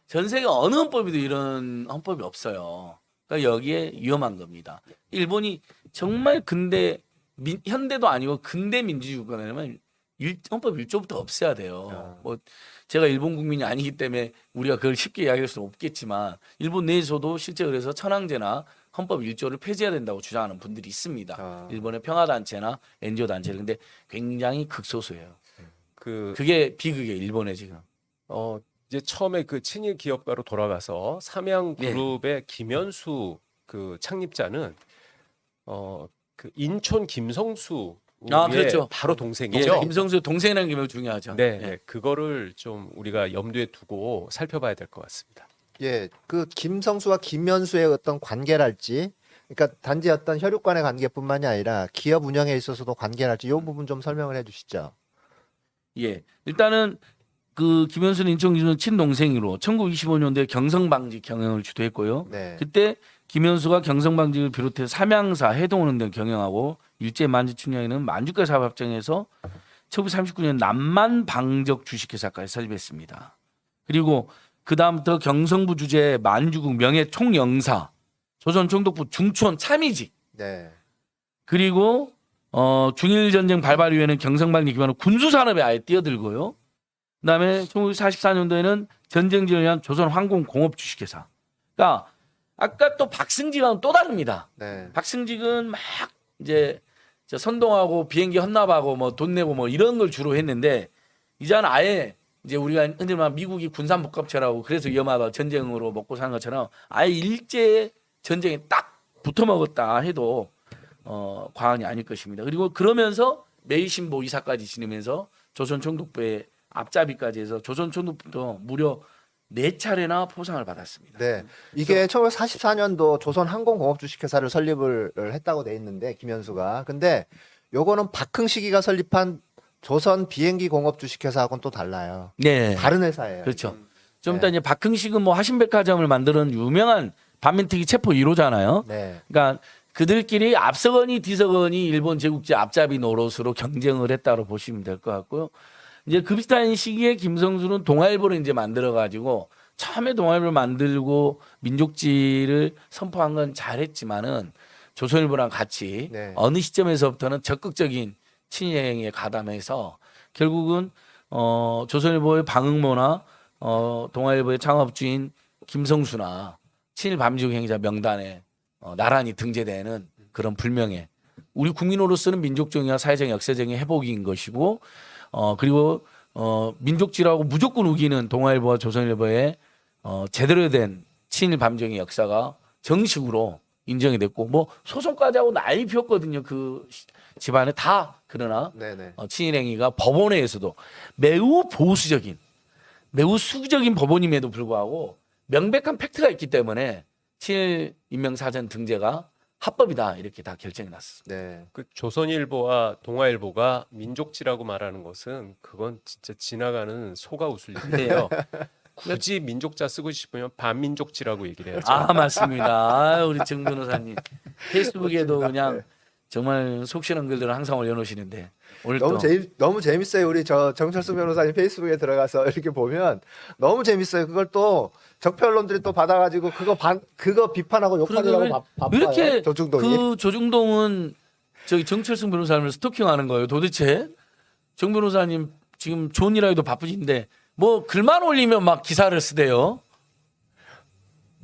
전 세계 어느 헌법에도 이런 헌법이 없어요. 그러니까 여기에 위험한 겁니다. 일본이 정말 현대도 아니고 근대 민주주의 국가라면 헌법 1조부터 없애야 돼요. 뭐 제가 일본 국민이 아니기 때문에 우리가 그걸 쉽게 이야기할 수는 없겠지만 일본 내에서도 실제 그래서 천황제나 헌법 1조를 폐지해야 된다고 주장하는 분들이 있습니다. 일본의 평화단체나 NGO 단체를. 근데 굉장히 극소수예요. 그게 비극이에요. 일본에 지금. 이제 처음에 그 친일 기업가로 돌아가서 삼양그룹의 김현수 그 창립자는 그 인촌 김성수의 그렇죠. 바로 동생이죠. 김성수 동생이라는 게 매우 중요하죠. 네, 그거를 좀 우리가 염두에 두고 살펴봐야 될 것 같습니다. 예, 그 김성수와 김현수의 어떤 관계랄지, 그러니까 단지 어떤 혈육 간의 관계뿐만이 아니라 기업 운영에 있어서도 관계랄지 이 부분 좀 설명을 해주시죠. 예, 일단은 그 김현수는 인천기준 친동생으로 1925년도에 경성방직 경영을 주도했고요. 네. 그때 김현수가 경성방직을 비롯해 삼양사, 해동은행 등 경영하고 일제 만주춘향에는 만주가 사업장에서 1939년 남만방적 주식회사까지 설립했습니다. 그리고 그 다음부터 경성부 주재 만주국 명예총영사, 조선총독부 중촌 참의직, 네. 그리고 중일전쟁 발발 이후에는 경성방직 기반으로 군수산업에 아예 뛰어들고요. 그다음에 1944년도에는 전쟁 지원을 위한 조선항공공업 주식회사. 그러니까 아까 또 박승직하고는 또 다릅니다. 네. 박승직은 막 이제 선동하고 비행기 헌납하고 뭐 돈 내고 뭐 이런 걸 주로 했는데 이제는 아예 이제 우리가 흔히 말하는 미국이 군산복합체라고 그래서 위험하다 전쟁으로 먹고 사는 것처럼 아예 일제 전쟁에 딱 붙어 먹었다 해도 과언이 아닐 것입니다. 그리고 그러면서 매일신보 이사까지 지내면서 조선총독부의 앞잡이까지 해서 조선총독부도 무려 4차례나 포상을 받았습니다. 네. 이게 1944년도 조선항공공업 주식회사를 설립을 했다고 돼 있는데 김현수가. 근데 요거는 박흥식이가 설립한 조선 비행기 공업 주식회사하고는 또 달라요. 네. 다른 회사예요. 그렇죠. 좀 이따 이제 박흥식은 뭐 하신백화점을 만드는 유명한 반민특위 체포 1호잖아요. 네. 그러니까 그들끼리 앞서거니 뒤서거니 일본 제국제 앞잡이 노릇으로 경쟁을 했다고 보시면 될 것 같고요. 이제 그 비슷한 시기에 김성수는 동아일보를 이제 만들어 가지고 처음에 동아일보를 만들고 민족지를 선포한 건 잘했지만은 조선일보랑 같이 네. 어느 시점에서부터는 적극적인 친일행위에 가담해서 결국은 조선일보의 방응모나 동아일보의 창업주인 김성수나 친일 반민족 행위자 명단에 나란히 등재되는 그런 불명예. 우리 국민으로서는 민족정의와 사회적 역사적인 회복인 것이고 그리고 민족지라고 무조건 우기는 동아일보와 조선일보의 제대로 된 친일 반민족의 역사가 정식으로 인정이 됐고 뭐 소송까지 하고 난리 피웠거든요. 그 집안에 다. 그러나 네네. 친일행위가 법원에서도 매우 보수적인 매우 수구적인 법원임에도 불구하고 명백한 팩트가 있기 때문에 친일 인명사전 등재가 합법이다 이렇게 다 결정이 났습니다. 네. 그 조선일보와 동아일보가 민족지라고 말하는 것은 그건 진짜 지나가는 소가 웃을 일인데요. 굳이 민족자 쓰고 싶으면 반민족지라고 얘기를 해야죠. 아 맞습니다. 우리 정 변호사님 페이스북에도 그냥 정말 속 시원한 글들을 항상 올려놓으시는데 오늘 또 너무 재밌어요. 우리 저 정철수 변호사님 페이스북에 들어가서 이렇게 보면 너무 재밌어요. 그걸 또 적폐 언론들이 또 받아가지고 그거 비판하고 욕하느라고 바빠요. 이렇게 조중동이. 그 조중동은 저기 정철승 변호사님을 스토킹하는 거예요. 도대체 정 변호사님 지금 좋은 일하기도 바쁘신데 뭐 글만 올리면 막 기사를 쓰대요.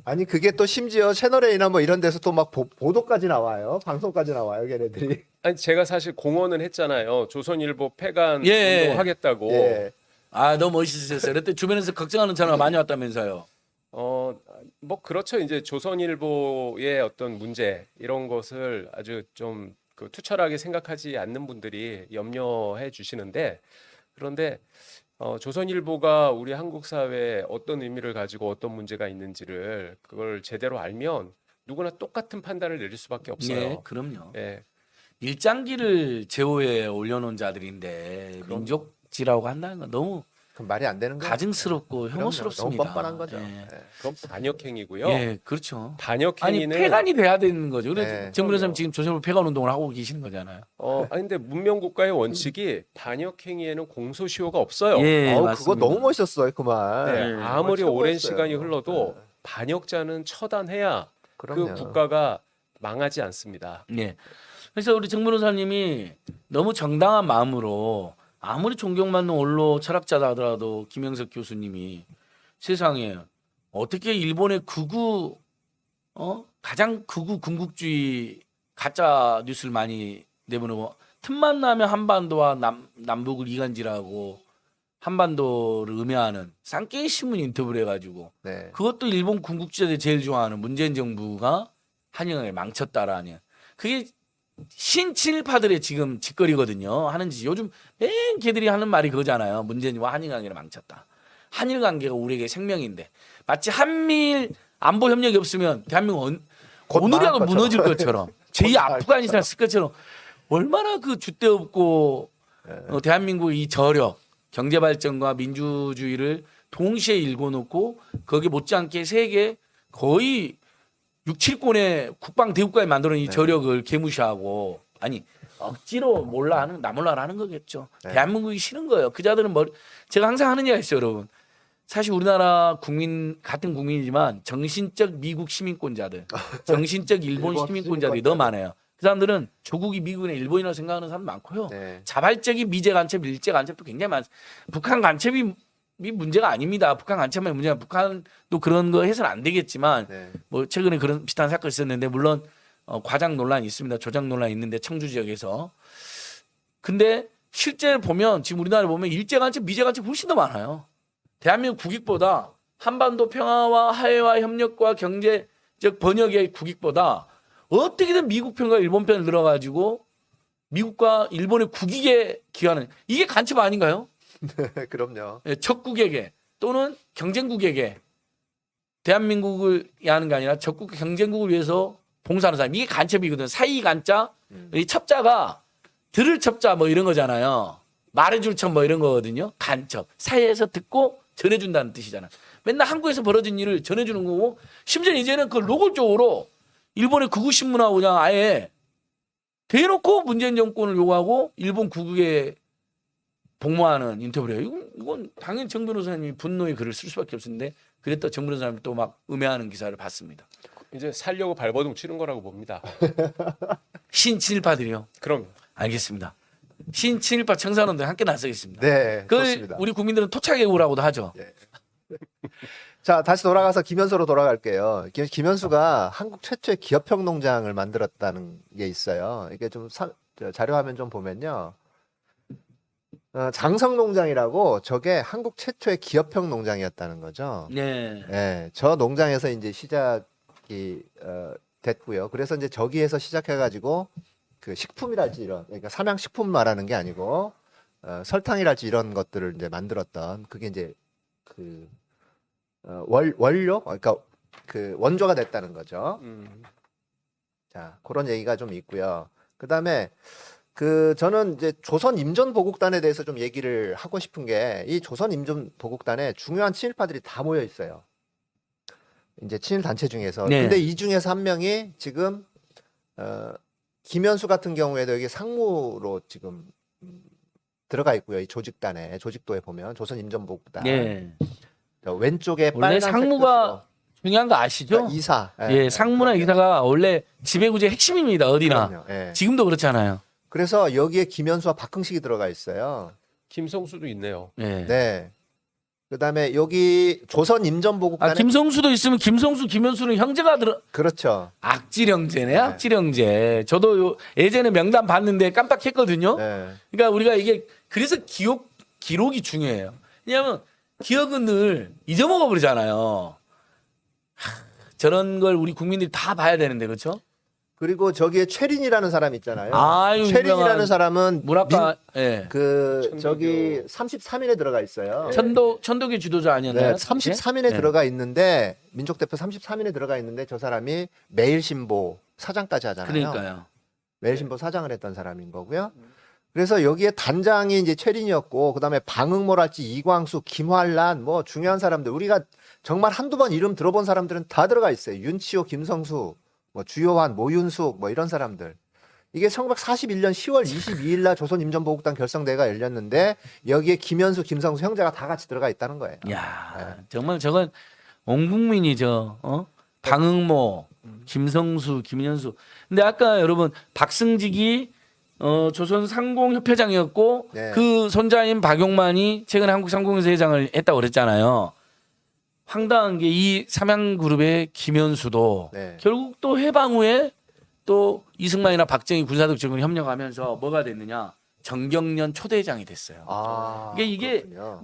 아니 그게 또 심지어 채널A나 뭐 이런 데서 또 막 보도까지 나와요. 방송까지 나와요. 걔네들이. 아니 제가 사실 공언은 했잖아요. 조선일보 폐간 예. 운동하겠다고. 예. 아 너무 멋있으셨어요. 그때 주변에서 걱정하는 전화가 많이 왔다면서요. 뭐 그렇죠. 이제 조선일보의 어떤 문제 이런 것을 아주 좀 그 투철하게 생각하지 않는 분들이 염려해 주시는데 그런데 조선일보가 우리 한국 사회에 어떤 의미를 가지고 어떤 문제가 있는지를 그걸 제대로 알면 누구나 똑같은 판단을 내릴 수밖에 없어요. 네, 그럼요. 예. 일장기를 제호에 올려놓은 자들인데 민족지라고 한다는 건 너무 그럼 말이 안 되는 거예요. 가증스럽고 그럼요. 혐오스럽습니다. 너무 뻔뻔한 거죠. 예. 예. 그럼 반역행위고요. 예, 그렇죠. 아니 반역행위는 폐간이 돼야 되는 거죠. 그래서 네. 정 변호사님 지금 조선일보 폐간 운동을 하고 계시는 거잖아요. 아니 근데 문명 국가의 원칙이 반역행위에는 공소시효가 없어요. 예, 그거 맞습니다. 너무 멋있었어요. 그 말. 네, 네. 아무리 최고였어요. 오랜 시간이 흘러도 반역자는 처단해야 그럼요. 그 국가가 망하지 않습니다. 예. 그래서 우리 정 변호사님이 너무 정당한 마음으로 아무리 존경받는 원로 철학자다 하더라도 김영석 교수님이 세상에 어떻게 일본의 가장 극우 군국주의 가짜 뉴스를 많이 내보내고 틈만 나면 한반도와 남북을 이간질하고 한반도를 음해하는 쌍깨이 신문 인터뷰를 해가지고 네. 그것도 일본 군국주의자들이 제일 좋아하는 문재인 정부가 한일을 망쳤다라는 그게 신친일파들의 지금 짓거리거든요. 하는 짓이 요즘 맨 걔들이 하는 말이 그거잖아요. 문재인과 한일 관계를 망쳤다. 한일 관계가 우리에게 생명인데 마치 한미일 안보 협력이 없으면 대한민국 곧 오늘이라도 망할 무너질 것처럼. 것처럼 제2 망할 아프가니스탄 쓸 것처럼 얼마나 그 줏대 없고 대한민국의 이 저력 경제 발전과 민주주의를 동시에 일궈놓고 거기에 못지않게 세계 거의 6, 7권의 국방 대국가에 만들어낸 이 저력을 개무시하고 아니 억지로 나몰라라 하는 거겠죠. 네. 대한민국이 싫은 거예요. 그 자들은 제가 항상 하는 얘기가 있어요, 여러분. 사실 우리나라 같은 국민이지만 정신적 미국 시민권자들, 정신적 일본 일본 시민권자들이 시민권자들. 너무 많아요. 그 사람들은 조국이 미국이나 일본이라고 생각하는 사람 많고요. 네. 자발적인 미제 간첩, 일제 간첩도 굉장히 많습니다. 북한 간첩이 문제가 아닙니다. 북한 간첩만 문제가 북한도 그런 거 해서는 안 되겠지만 네. 뭐 최근에 그런 비슷한 사건이 있었는데 물론 과장 논란이 있습니다. 조작 논란이 있는데 청주 지역에서. 근데 실제 보면 지금 우리나라에 보면 일제 간첩, 미제 간첩 훨씬 더 많아요. 대한민국 국익보다 한반도 평화와 화해와 협력과 경제적 번역의 국익보다 어떻게든 미국 편과 일본 편을 들어가지고 미국과 일본의 국익에 기하는 이게 간첩 아닌가요? 그럼요. 예, 적국에게 또는 경쟁국에게 대한민국을 하는 게 아니라 적국 경쟁국을 위해서 봉사하는 사람 이게 간첩이거든. 사이 간자 이 첩자가 들을 첩자 뭐 이런 거잖아요. 말해줄 첩 뭐 이런 거거든요. 간첩 사이에서 듣고 전해준다는 뜻이잖아. 맨날 한국에서 벌어진 일을 전해주는 거고 심지어 이제는 그 노골적으로 일본의 극우 신문하고 그냥 아예 대놓고 문재인 정권을 요구하고 일본 국익에 복무하는 인터뷰를 해요. 이건 당연히 정 변호사님이 분노의 글을 쓸 수밖에 없었는데 그랬다 정부는 사람이 또 막 음해하는 기사를 봤습니다. 이제 살려고 발버둥 치는 거라고 봅니다. 신친일파들이요. 그럼 알겠습니다. 신친일파 청산원들 함께 나서겠습니다. 네, 그 좋습니다. 우리 국민들은 토착애우라고도 하죠. 자, 다시 돌아가서 김현수로 돌아갈게요. 김현수가 한국 최초의 기업형 농장을 만들었다는 게 있어요. 이게 좀 자료 화면 좀 보면요. 장성농장이라고 저게 한국 최초의 기업형 농장이었다는 거죠. 네. 예, 저 농장에서 이제 시작이 됐고요. 그래서 이제 저기에서 시작해가지고 그 식품이랄지 이런, 그러니까 삼양식품 말하는 게 아니고 설탕이랄지 이런 것들을 이제 만들었던 그게 이제 그 원료, 그러니까 그 원조가 됐다는 거죠. 자, 그런 얘기가 좀 있고요. 그다음에 저는 이제 조선 임전 보국단에 대해서 좀 얘기를 하고 싶은 게 이 조선 임전 보국단에 중요한 친일파들이 다 모여 있어요. 이제 친일 단체 중에서. 네. 근데 이 중에서 한 명이 지금 김현수 같은 경우에도 여기 상무로 지금 들어가 있고요. 이 조직도에 보면 조선 임전 보국단. 네. 왼쪽에 원래 빨간색 상무가 중요한 거 아시죠? 그러니까 이사. 예, 상무나 이사가 원래 지배구조의 핵심입니다. 어디나. 그럼요. 예. 지금도 그렇잖아요. 그래서 여기에 김현수와 박흥식이 들어가 있어요. 김성수도 있네요. 예. 네. 그다음에 여기 조선 임전 보국단에 김성수도 있으면 김성수, 김현수는 형제가 그렇죠. 악질형제네, 악질형제. 저도 예전에 명단 봤는데 깜빡했거든요. 네. 그러니까 우리가 이게 그래서 기록이 중요해요. 왜냐하면 기억은 늘 잊어먹어 버리잖아요. 저런 걸 우리 국민들이 다 봐야 되는데 그렇죠? 그리고 저기에 최린이라는 사람 있잖아요. 아유, 최린이라는 유명한 사람은 문학가, 예. 천도교. 저기 33인에 들어가 있어요. 천도교 지도자 아니었나요? 네, 33인에 네. 들어가 있는데 민족 대표 33인에 들어가 있는데 저 사람이 매일신보 사장까지 하잖아요. 그러니까요. 매일신보 사장을 했던 사람인 거고요. 그래서 여기에 단장이 이제 최린이었고 그다음에 방응모랄지 이광수, 김환란 뭐 중요한 사람들 우리가 정말 한두 번 이름 들어본 사람들은 다 들어가 있어요. 윤치호, 김성수, 뭐 주요한, 모윤숙 뭐 이런 사람들. 이게 1941년 10월 22일 날 조선 임전보국단 결성대회가 열렸는데 여기에 김현수, 김성수 형제가 다 같이 들어가 있다는 거예요. 야, 정말 저건 온 국민이 방응모, 김성수, 김현수. 근데 아까 여러분 박승직이 조선 상공협회장이었고 네. 그 손자인 박용만이 최근에 한국상공회사 회장을 했다고 그랬잖아요. 황당한 게 이 삼양그룹의 김현수도 네. 결국 또 해방 후에 또 이승만이나 박정희 군사독재군이 협력하면서 뭐가 됐느냐 정경련 초대장이 됐어요. 아, 이게 그렇군요.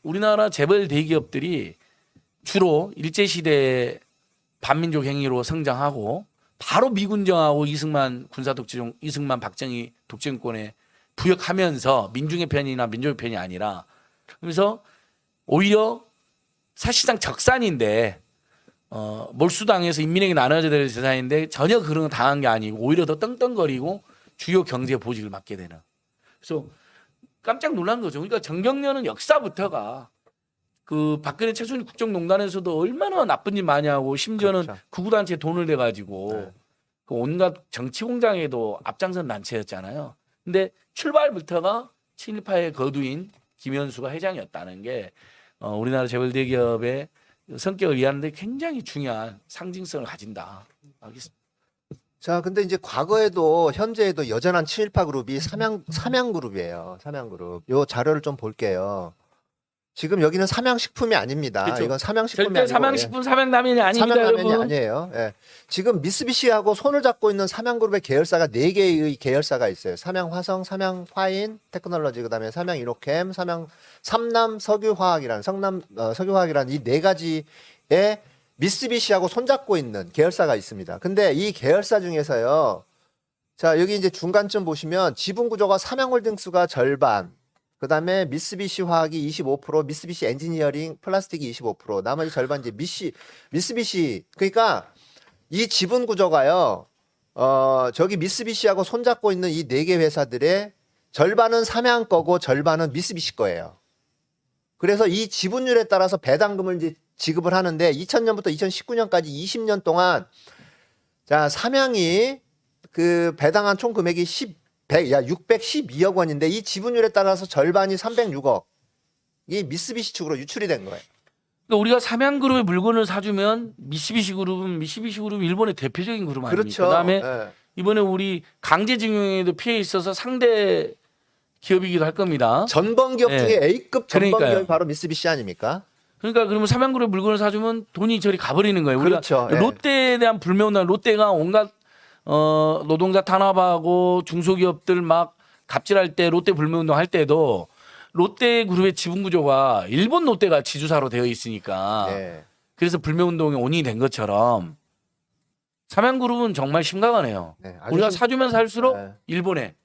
우리나라 재벌 대기업들이 주로 일제 시대 반민족 행위로 성장하고 바로 미군정하고 이승만 군사독재종 이승만 박정희 독재권에 부역하면서 민중의 편이나 민족의 편이 아니라 그래서 오히려 사실상 적산인데 몰수당해서 인민에게 나눠져야 될 재산인데 전혀 그런 거 당한 게 아니고 오히려 더 떵떵거리고 주요 경제 보직을 맡게 되는. 그래서 깜짝 놀란 거죠. 그러니까 정경련은 역사부터가 그 박근혜 최순실 국정농단에서도 얼마나 나쁜 짓 많이 하고 심지어는 그렇죠. 극우단체에 돈을 내가지고 네. 그 온갖 정치 공장에도 앞장선 단체였잖아요. 근데 출발부터가 친일파의 거두인 김현수가 회장이었다는 게 우리나라 재벌 대기업의 성격을 이해하는데 굉장히 중요한 상징성을 가진다. 알겠습니다. 자, 근데 이제 과거에도 현재에도 여전한 친일파 그룹이 삼양그룹이에요. 삼양그룹. 요 자료를 좀 볼게요. 지금 여기는 삼양식품이 아닙니다. 그렇죠. 이건 삼양식품이 절대 아니고 삼양식품 삼양라면이 아닙니다, 삼양라면이 여러분. 아니에요. 예. 지금 미쓰비시하고 손을 잡고 있는 삼양그룹의 계열사가 4개의 계열사가 있어요. 삼양화성, 삼양화인 테크놀로지, 그다음에 삼양이노캠, 삼남 석유화학이라는 석유화학이라는 이 4가지의 미쓰비시하고 손잡고 있는 계열사가 있습니다. 근데 이 계열사 중에서요. 자, 여기 이제 중간쯤 보시면 지분 구조가 삼양홀딩스가 절반, 그다음에 미쓰비시 화학이 25%, 미쓰비시 엔지니어링 플라스틱이 25%, 나머지 절반 이제 미쓰비시. 그러니까 이 지분 구조가요. 저기 미쓰비시하고 손잡고 있는 이 4개 회사들의 절반은 삼양 거고 절반은 미쓰비시 거예요. 그래서 이 지분율에 따라서 배당금을 이제 지급을 하는데 2000년부터 2019년까지 20년 동안 자, 삼양이 그 배당한 총 금액이 612억 원인데 이 지분율에 따라서 절반이 306억 이 미쓰비시 측으로 유출이 된 거예요. 그러니까 우리가 삼양그룹의 물건을 사주면 미쓰비시 그룹은 일본의 대표적인 그룹 아닙니까? 그렇죠. 그다음에 예. 이번에 우리 강제징용에도 피해 있어서 상대 기업이기도 할 겁니다. 전범 기업 예. 중에 A급 전범 그러니까요. 기업이 바로 미쓰비시 아닙니까? 그러니까 그러면 삼양그룹 물건을 사주면 돈이 저리 가버리는 거예요. 우리가 그렇죠. 예. 롯데에 대한 불매운동, 롯데가 온갖 노동자 탄압하고 중소기업들 막 갑질할 때 롯데 불매운동 할 때도 롯데그룹의 지분 구조가 일본 롯데가 지주사로 되어 있으니까 예. 그래서 불매운동이 원인이 된 것처럼 삼양그룹은 정말 심각하네요. 네, 아주 우리가 심- 사주면 살수록 네. 일본에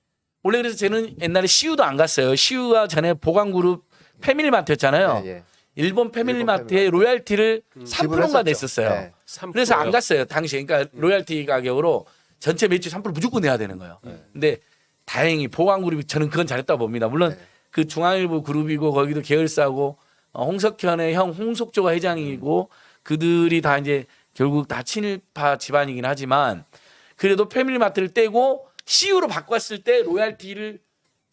원래 그래서 저는 옛날에 시우도 안 갔어요. 시우가 전에 보강그룹 패밀리마트였잖아요. 예, 예. 일본 패밀리마트에 패밀리마트. 로얄티를 3%가 지불했었죠. 냈었어요. 네. 그래서 안 갔어요. 당시에. 그러니까 로얄티 가격으로 전체 매출 3% 무조건 내야 되는 거예요. 근데 다행히 보강그룹이 저는 그건 잘했다고 봅니다. 물론 네. 그 중앙일보 그룹이고 거기도 계열사고 홍석현의 형 홍석조가 회장이고 그들이 다 이제 결국 다 친일파 집안이긴 하지만 그래도 패밀리마트를 떼고 CU로 바꿨을 때 로얄티를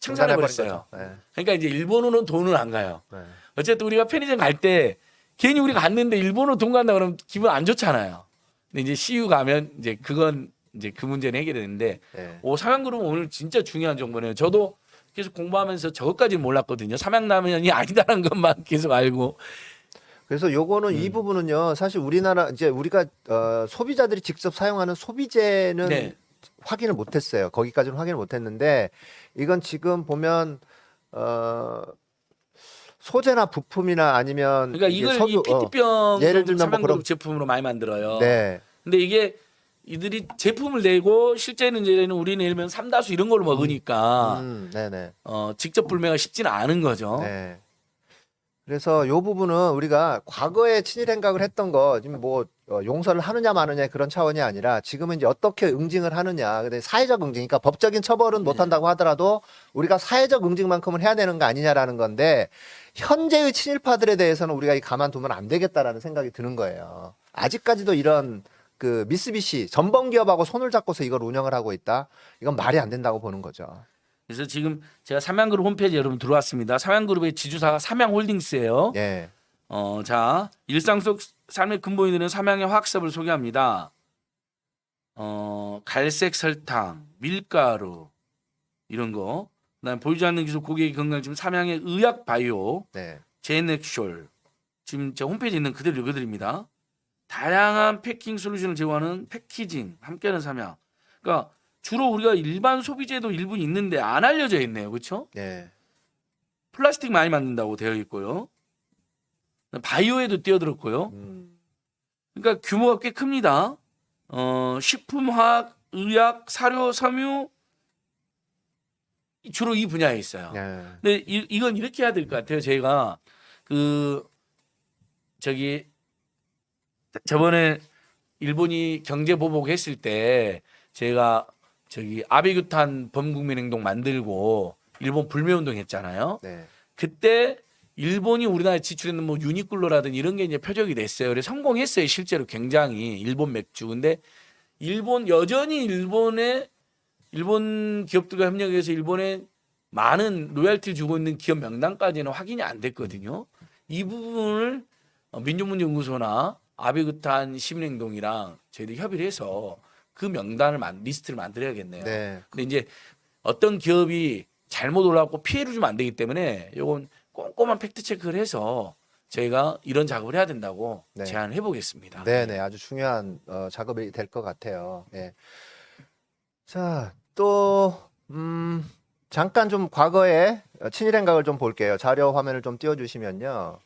청산해 버렸어요. 네. 그러니까 이제 일본어는 돈을 안 가요. 네. 어쨌든 우리가 편의점 갈 때 괜히 우리가 갔는데 일본어 돈 간다 그러면 기분 안 좋잖아요. 근데 이제 CU 가면 이제 그건 이제 그 문제는 해결이 되는데 네. 삼양그룹은 오늘 진짜 중요한 정보네요. 저도 계속 공부하면서 저것까지는 몰랐거든요. 삼양라면이 아니다라는 것만 계속 알고. 그래서 요거는 이 부분은요. 사실 우리나라 이제 우리가 소비자들이 직접 사용하는 소비재는 네. 확인을 못했어요. 거기까지는 확인을 못했는데 이건 지금 보면 소재나 부품이나 아니면 그러니까 이게 이걸 이 PT병 예를 들면 뭐 삼양그룹 그런- 제품으로 많이 만들어요. 네. 근데 이게 이들이 제품을 내고 실제는 이제는 우리는 예를 들면 삼다수 이런 걸로 먹으니까 네네. 직접 불매가 쉽지는 않은 거죠. 네. 그래서 요 부분은 우리가 과거에 친일 행각을 했던 거 지금 뭐 용서를 하느냐 마느냐 그런 차원이 아니라 지금은 이제 어떻게 응징을 하느냐. 근데 사회적 응징, 그러니까 법적인 처벌은 못 한다고 하더라도 우리가 사회적 응징만큼은 해야 되는 거 아니냐라는 건데 현재의 친일파들에 대해서는 우리가 이 가만두면 안 되겠다라는 생각이 드는 거예요. 아직까지도 이런 그 미쓰비시 전범 기업하고 손을 잡고서 이걸 운영을 하고 있다. 이건 말이 안 된다고 보는 거죠. 그래서 지금 제가 삼양그룹 홈페이지 여러분 들어왔습니다. 삼양그룹의 지주사가 삼양홀딩스예요. 예. 자, 일상 속 삶의 근본이 되는 삼양의 화학섭을 소개합니다. 갈색 설탕, 밀가루 이런 거. 그다음에 보이지 않는 기술 고객의 건강을 지금 삼양의 의약 바이오, 네. 제넥쇼 지금 제 홈페이지에 있는 그대로 읽어드립니다. 다양한 패킹 솔루션을 제공하는 패키징 함께하는 삼양. 그러니까 주로 우리가 일반 소비재도 일부 있는데 안 알려져 있네요, 그렇죠? 예. 플라스틱 많이 만든다고 되어 있고요. 바이오에도 뛰어들었고요. 그러니까 규모가 꽤 큽니다. 식품, 화학, 의약, 사료, 섬유 주로 이 분야에 있어요. 예. 근데 이건 이렇게 해야 될 것 같아요. 제가 저번에 일본이 경제 보복했을 때 제가 아베규탄 범국민행동 만들고 일본 불매운동 했잖아요. 네. 그때 일본이 우리나라에 지출했는 뭐 유니클로라든지 이런 게 이제 표적이 됐어요. 그래서 성공했어요. 실제로 굉장히 일본 맥주. 근데 여전히 일본 기업들과 협력해서 일본에 많은 로얄티를 주고 있는 기업 명단까지는 확인이 안 됐거든요. 이 부분을 민족문제연구소나 아베규탄 시민행동이랑 저희들이 협의를 해서 그 명단을 리스트를 만들어야겠네요. 네. 근데 이제 어떤 기업이 잘못 올라왔고 피해를 주면 안 되기 때문에 이건 꼼꼼한 팩트 체크를 해서 저희가 이런 작업을 해야 된다고 네. 제안을 해보겠습니다. 네네, 아주 중요한 작업이 될 것 같아요. 예. 자, 또 잠깐 좀 과거에 친일 행각을 좀 볼게요. 자료 화면을 좀 띄워주시면요.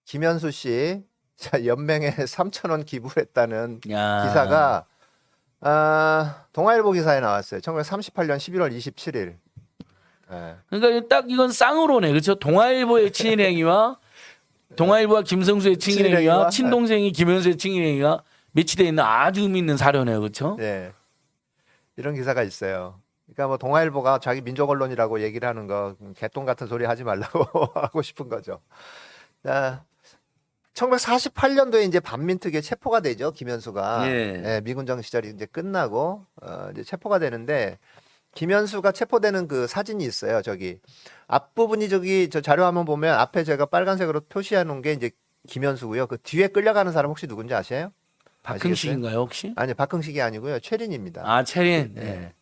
김현수 씨, 자, 연맹에 3,000원 기부했다는 야. 기사가 동아일보 기사에 나왔어요. 1938년 11월 27일. 예. 그러니까 딱 이건 쌍으로네, 그렇죠? 동아일보의 친일행위와 동아일보와 김성수의 친일행위와 친일행위와 친동생이 김현수의 친일행위가 매치되어 있는 아주 의미 있는 사료네요, 그렇죠? 예. 이런 기사가 있어요. 그러니까 뭐 동아일보가 자기 민족 언론이라고 얘기를 하는 거 개똥 같은 소리 하지 말라고 하고 싶은 거죠. 자, 1948년도에 이제 반민특위에 체포가 되죠, 김현수가. 예. 예, 미군정 시절이 이제 끝나고 이제 체포가 되는데 김현수가 체포되는 그 사진이 있어요. 저기 앞부분이 저 자료 한번 보면 앞에 제가 빨간색으로 표시해 놓은 게 이제 김현수고요. 그 뒤에 끌려가는 사람 혹시 누군지 아세요? 박흥식인가요 혹시? 아니, 박흥식이 아니고요. 최린입니다. 아 최린. 네. 네.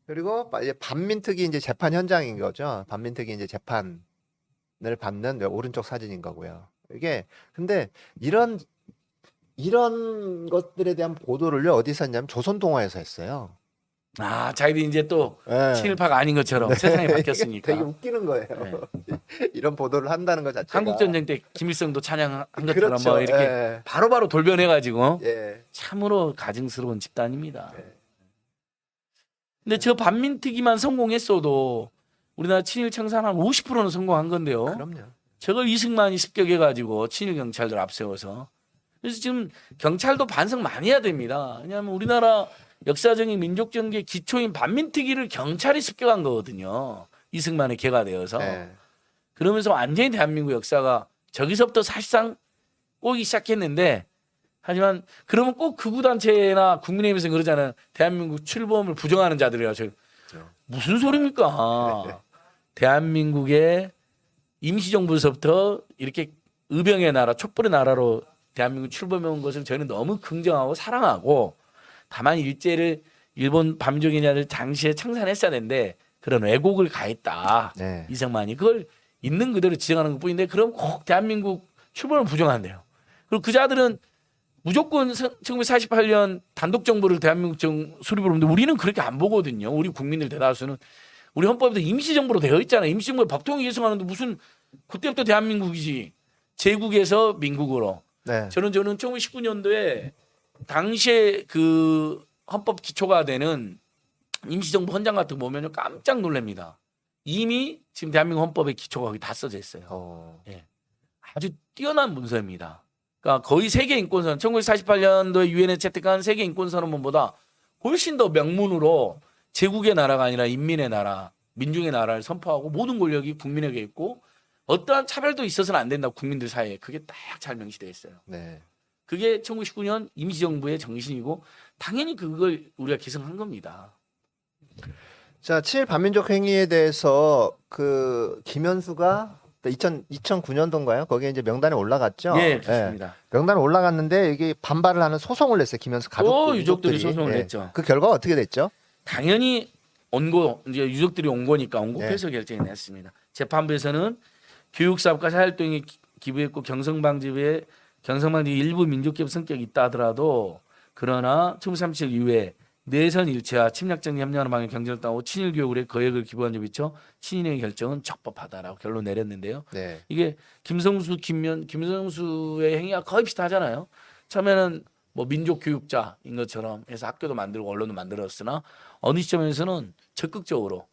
그리고 이제 반민특위 이제 재판 현장인 거죠. 반민특위 이제 재판을 받는 오른쪽 사진인 거고요. 이게 근데 이런 것들에 대한 보도를요 어디서 했냐면 조선동화에서 했어요. 아 자기들이 이제 또 네. 친일파가 아닌 것처럼 세상이 이게 바뀌었으니까. 되게 웃기는 거예요. 이런 보도를 한다는 것 자체가. 한국 전쟁 때 김일성도 찬양한 것처럼 그렇죠. 뭐 이렇게 예. 바로바로 돌변해가지고 예. 참으로 가증스러운 집단입니다. 네. 근데 저 반민특위만 성공했어도 우리나라 친일 청산 한 50%는 성공한 건데요. 그럼요. 저걸 이승만이 습격해가지고 친일 경찰들 앞세워서 그래서 지금 경찰도 반성 많이 해야 됩니다. 왜냐하면 우리나라 역사적인 민족정기의 기초인 반민특위를 경찰이 습격한 거거든요. 이승만의 개가 되어서. 네. 그러면서 완전히 대한민국 역사가 저기서부터 사실상 꼬이기 시작했는데 하지만 그러면 꼭 극우단체나 국민의힘에서 그러잖아요. 대한민국 출범을 부정하는 자들이라 저 무슨 소리입니까? 대한민국의 임시정부에서부터 이렇게 의병의 나라, 촛불의 나라로 대한민국 출범해 온 것을 저는 너무 긍정하고 사랑하고 다만 일제를 일본 반민족이냐를 당시에 청산했어야 되는데 그런 왜곡을 가했다. 네. 이승만이 그걸 있는 그대로 지정하는 것뿐인데 그럼 꼭 대한민국 출범을 부정한대요. 그리고 그 자들은 무조건 1948년 단독 정부를 대한민국 수립을 하는데 우리는 그렇게 안 보거든요. 우리 국민들 대다수는 우리 헌법에도 임시정부로 되어 있잖아요. 임시정부에 법통이 계승하는데 무슨 그때부터 대한민국이지. 제국에서 민국으로. 네. 저는 1919년도에 당시에 그 헌법 기초가 되는 임시정부 헌장 같은 거 보면 깜짝 놀랍니다. 이미 지금 대한민국 헌법의 기초가 거기 다 써져 있어요. 아주 뛰어난 문서입니다. 그러니까 거의 세계 인권선 1948년도에 유엔에 채택한 세계 인권선언문보다 훨씬 더 명문으로 제국의 나라가 아니라 인민의 나라, 민중의 나라를 선포하고 모든 권력이 국민에게 있고 어떠한 차별도 있어서는 안 된다 국민들 사이에 그게 딱 잘 명시되어 있어요. 네. 그게 1919년 임시정부의 정신이고 당연히 그걸 우리가 계승한 겁니다. 자, 친일 반민족 행위에 대해서 그 김현수가 2009년도인가요? 거기에 이제 명단에 올라갔죠. 예, 그렇습니다. 명단에 올라갔는데 이게 반발을 하는 소송을 냈어요. 김현수 가족 유족들이 소송을 냈죠. 그 결과가 어떻게 됐죠? 당연히 원고 이제 유족들이 온 거니까 원고패소 네. 결정이 났습니다. 재판부에서는 교육사업과 사활동에 기부했고 경성방지부에 경성방지 일부 민족기업 성격이 있다 하더라도 그러나 1937 이후에 내선 일체와 침략적 협력하는 방향 경쟁을 따고 친일 교육을 해 거액을 기부한 점이 있죠. 친일의 결정은 적법하다라고 결론 내렸는데요. 네. 이게 김성수의 행위가 거의 비슷하잖아요. 처음에는 뭐 민족 교육자인 것처럼 해서 학교도 만들고 언론도 만들었으나 어느 시점에서는 적극적으로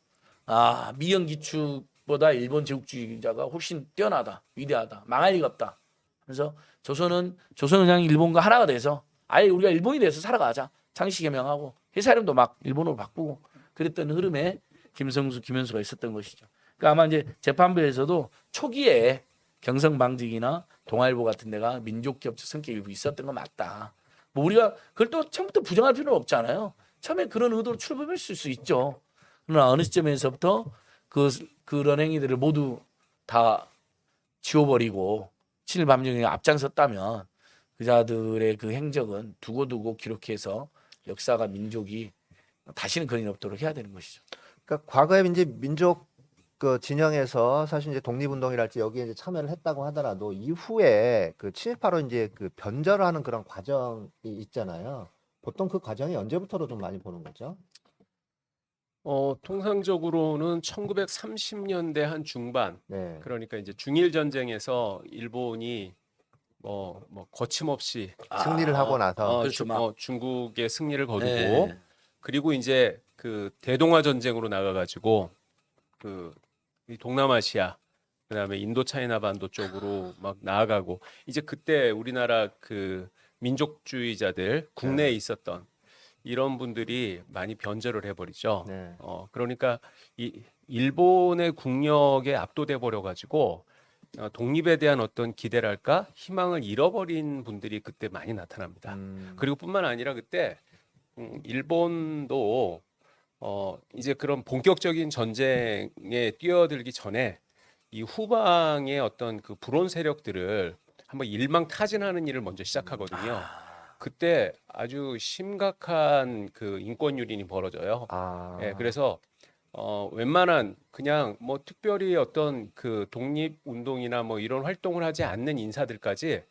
미영 기축보다 일본 제국주의자가 훨씬 뛰어나다, 위대하다, 망할 리가 없다. 그래서 조선은 그냥 일본과 하나가 돼서 아예 우리가 일본이 돼서 살아가자. 장시 개명하고 회사 이름도 막 일본어로 바꾸고 그랬던 흐름에 김현수가 있었던 것이죠. 그러니까 아마 이제 재판부에서도 초기에 경성방직이나 동아일보 같은 데가 민족기업적 성격이 일부 있었던 건 맞다. 뭐 우리가 그걸 또 처음부터 부정할 필요는 없잖아요. 처음에 그런 의도로 출범했을 수 있죠. 그러나 어느 시점에서부터 그런 행위들을 모두 다 지워버리고 친일 반민족에 앞장섰다면 그 자들의 그 행적은 두고두고 기록해서 역사가 민족이 다시는 그런 일 없도록 해야 되는 것이죠. 그러니까 과거에 이제 민족 그 진영에서 사실 이제 독립운동이랄지 여기에 이제 참여를 했다고 하더라도 이후에 그 친일파로 이제 그 변절을 하는 그런 과정이 있잖아요. 보통 그 과정이 언제부터로 좀 많이 보는 거죠? 통상적으로는 1930년대 한 중반, 네. 그러니까 이제 중일 전쟁에서 일본이 뭐 거침없이 승리를 하고 나서 그렇죠. 막. 중국의 승리를 거두고 네. 그리고 이제 그 대동아 전쟁으로 나가가지고 이 동남아시아 그다음에 인도차이나 반도 쪽으로 막 나아가고 이제 그때 우리나라 그 민족주의자들 국내에 있었던 이런 분들이 많이 변절을 해버리죠. 네. 그러니까 이 일본의 국력에 압도돼 버려 가지고 독립에 대한 어떤 기대랄까 희망을 잃어버린 분들이 그때 많이 나타납니다. 그리고 뿐만 아니라 그때 일본도 이제 그런 본격적인 전쟁에 뛰어들기 전에 이 후방의 어떤 그 불온 세력들을 한번 일망타진하는 일을 먼저 시작하거든요. 그때 아주 심각한 그 인권 유린이 벌어져요. 아, 예, 그래서 웬만한 그냥 뭐 특별히 어떤 그 독립 운동이나 뭐 이런 활동을 하지 않는 인사들까지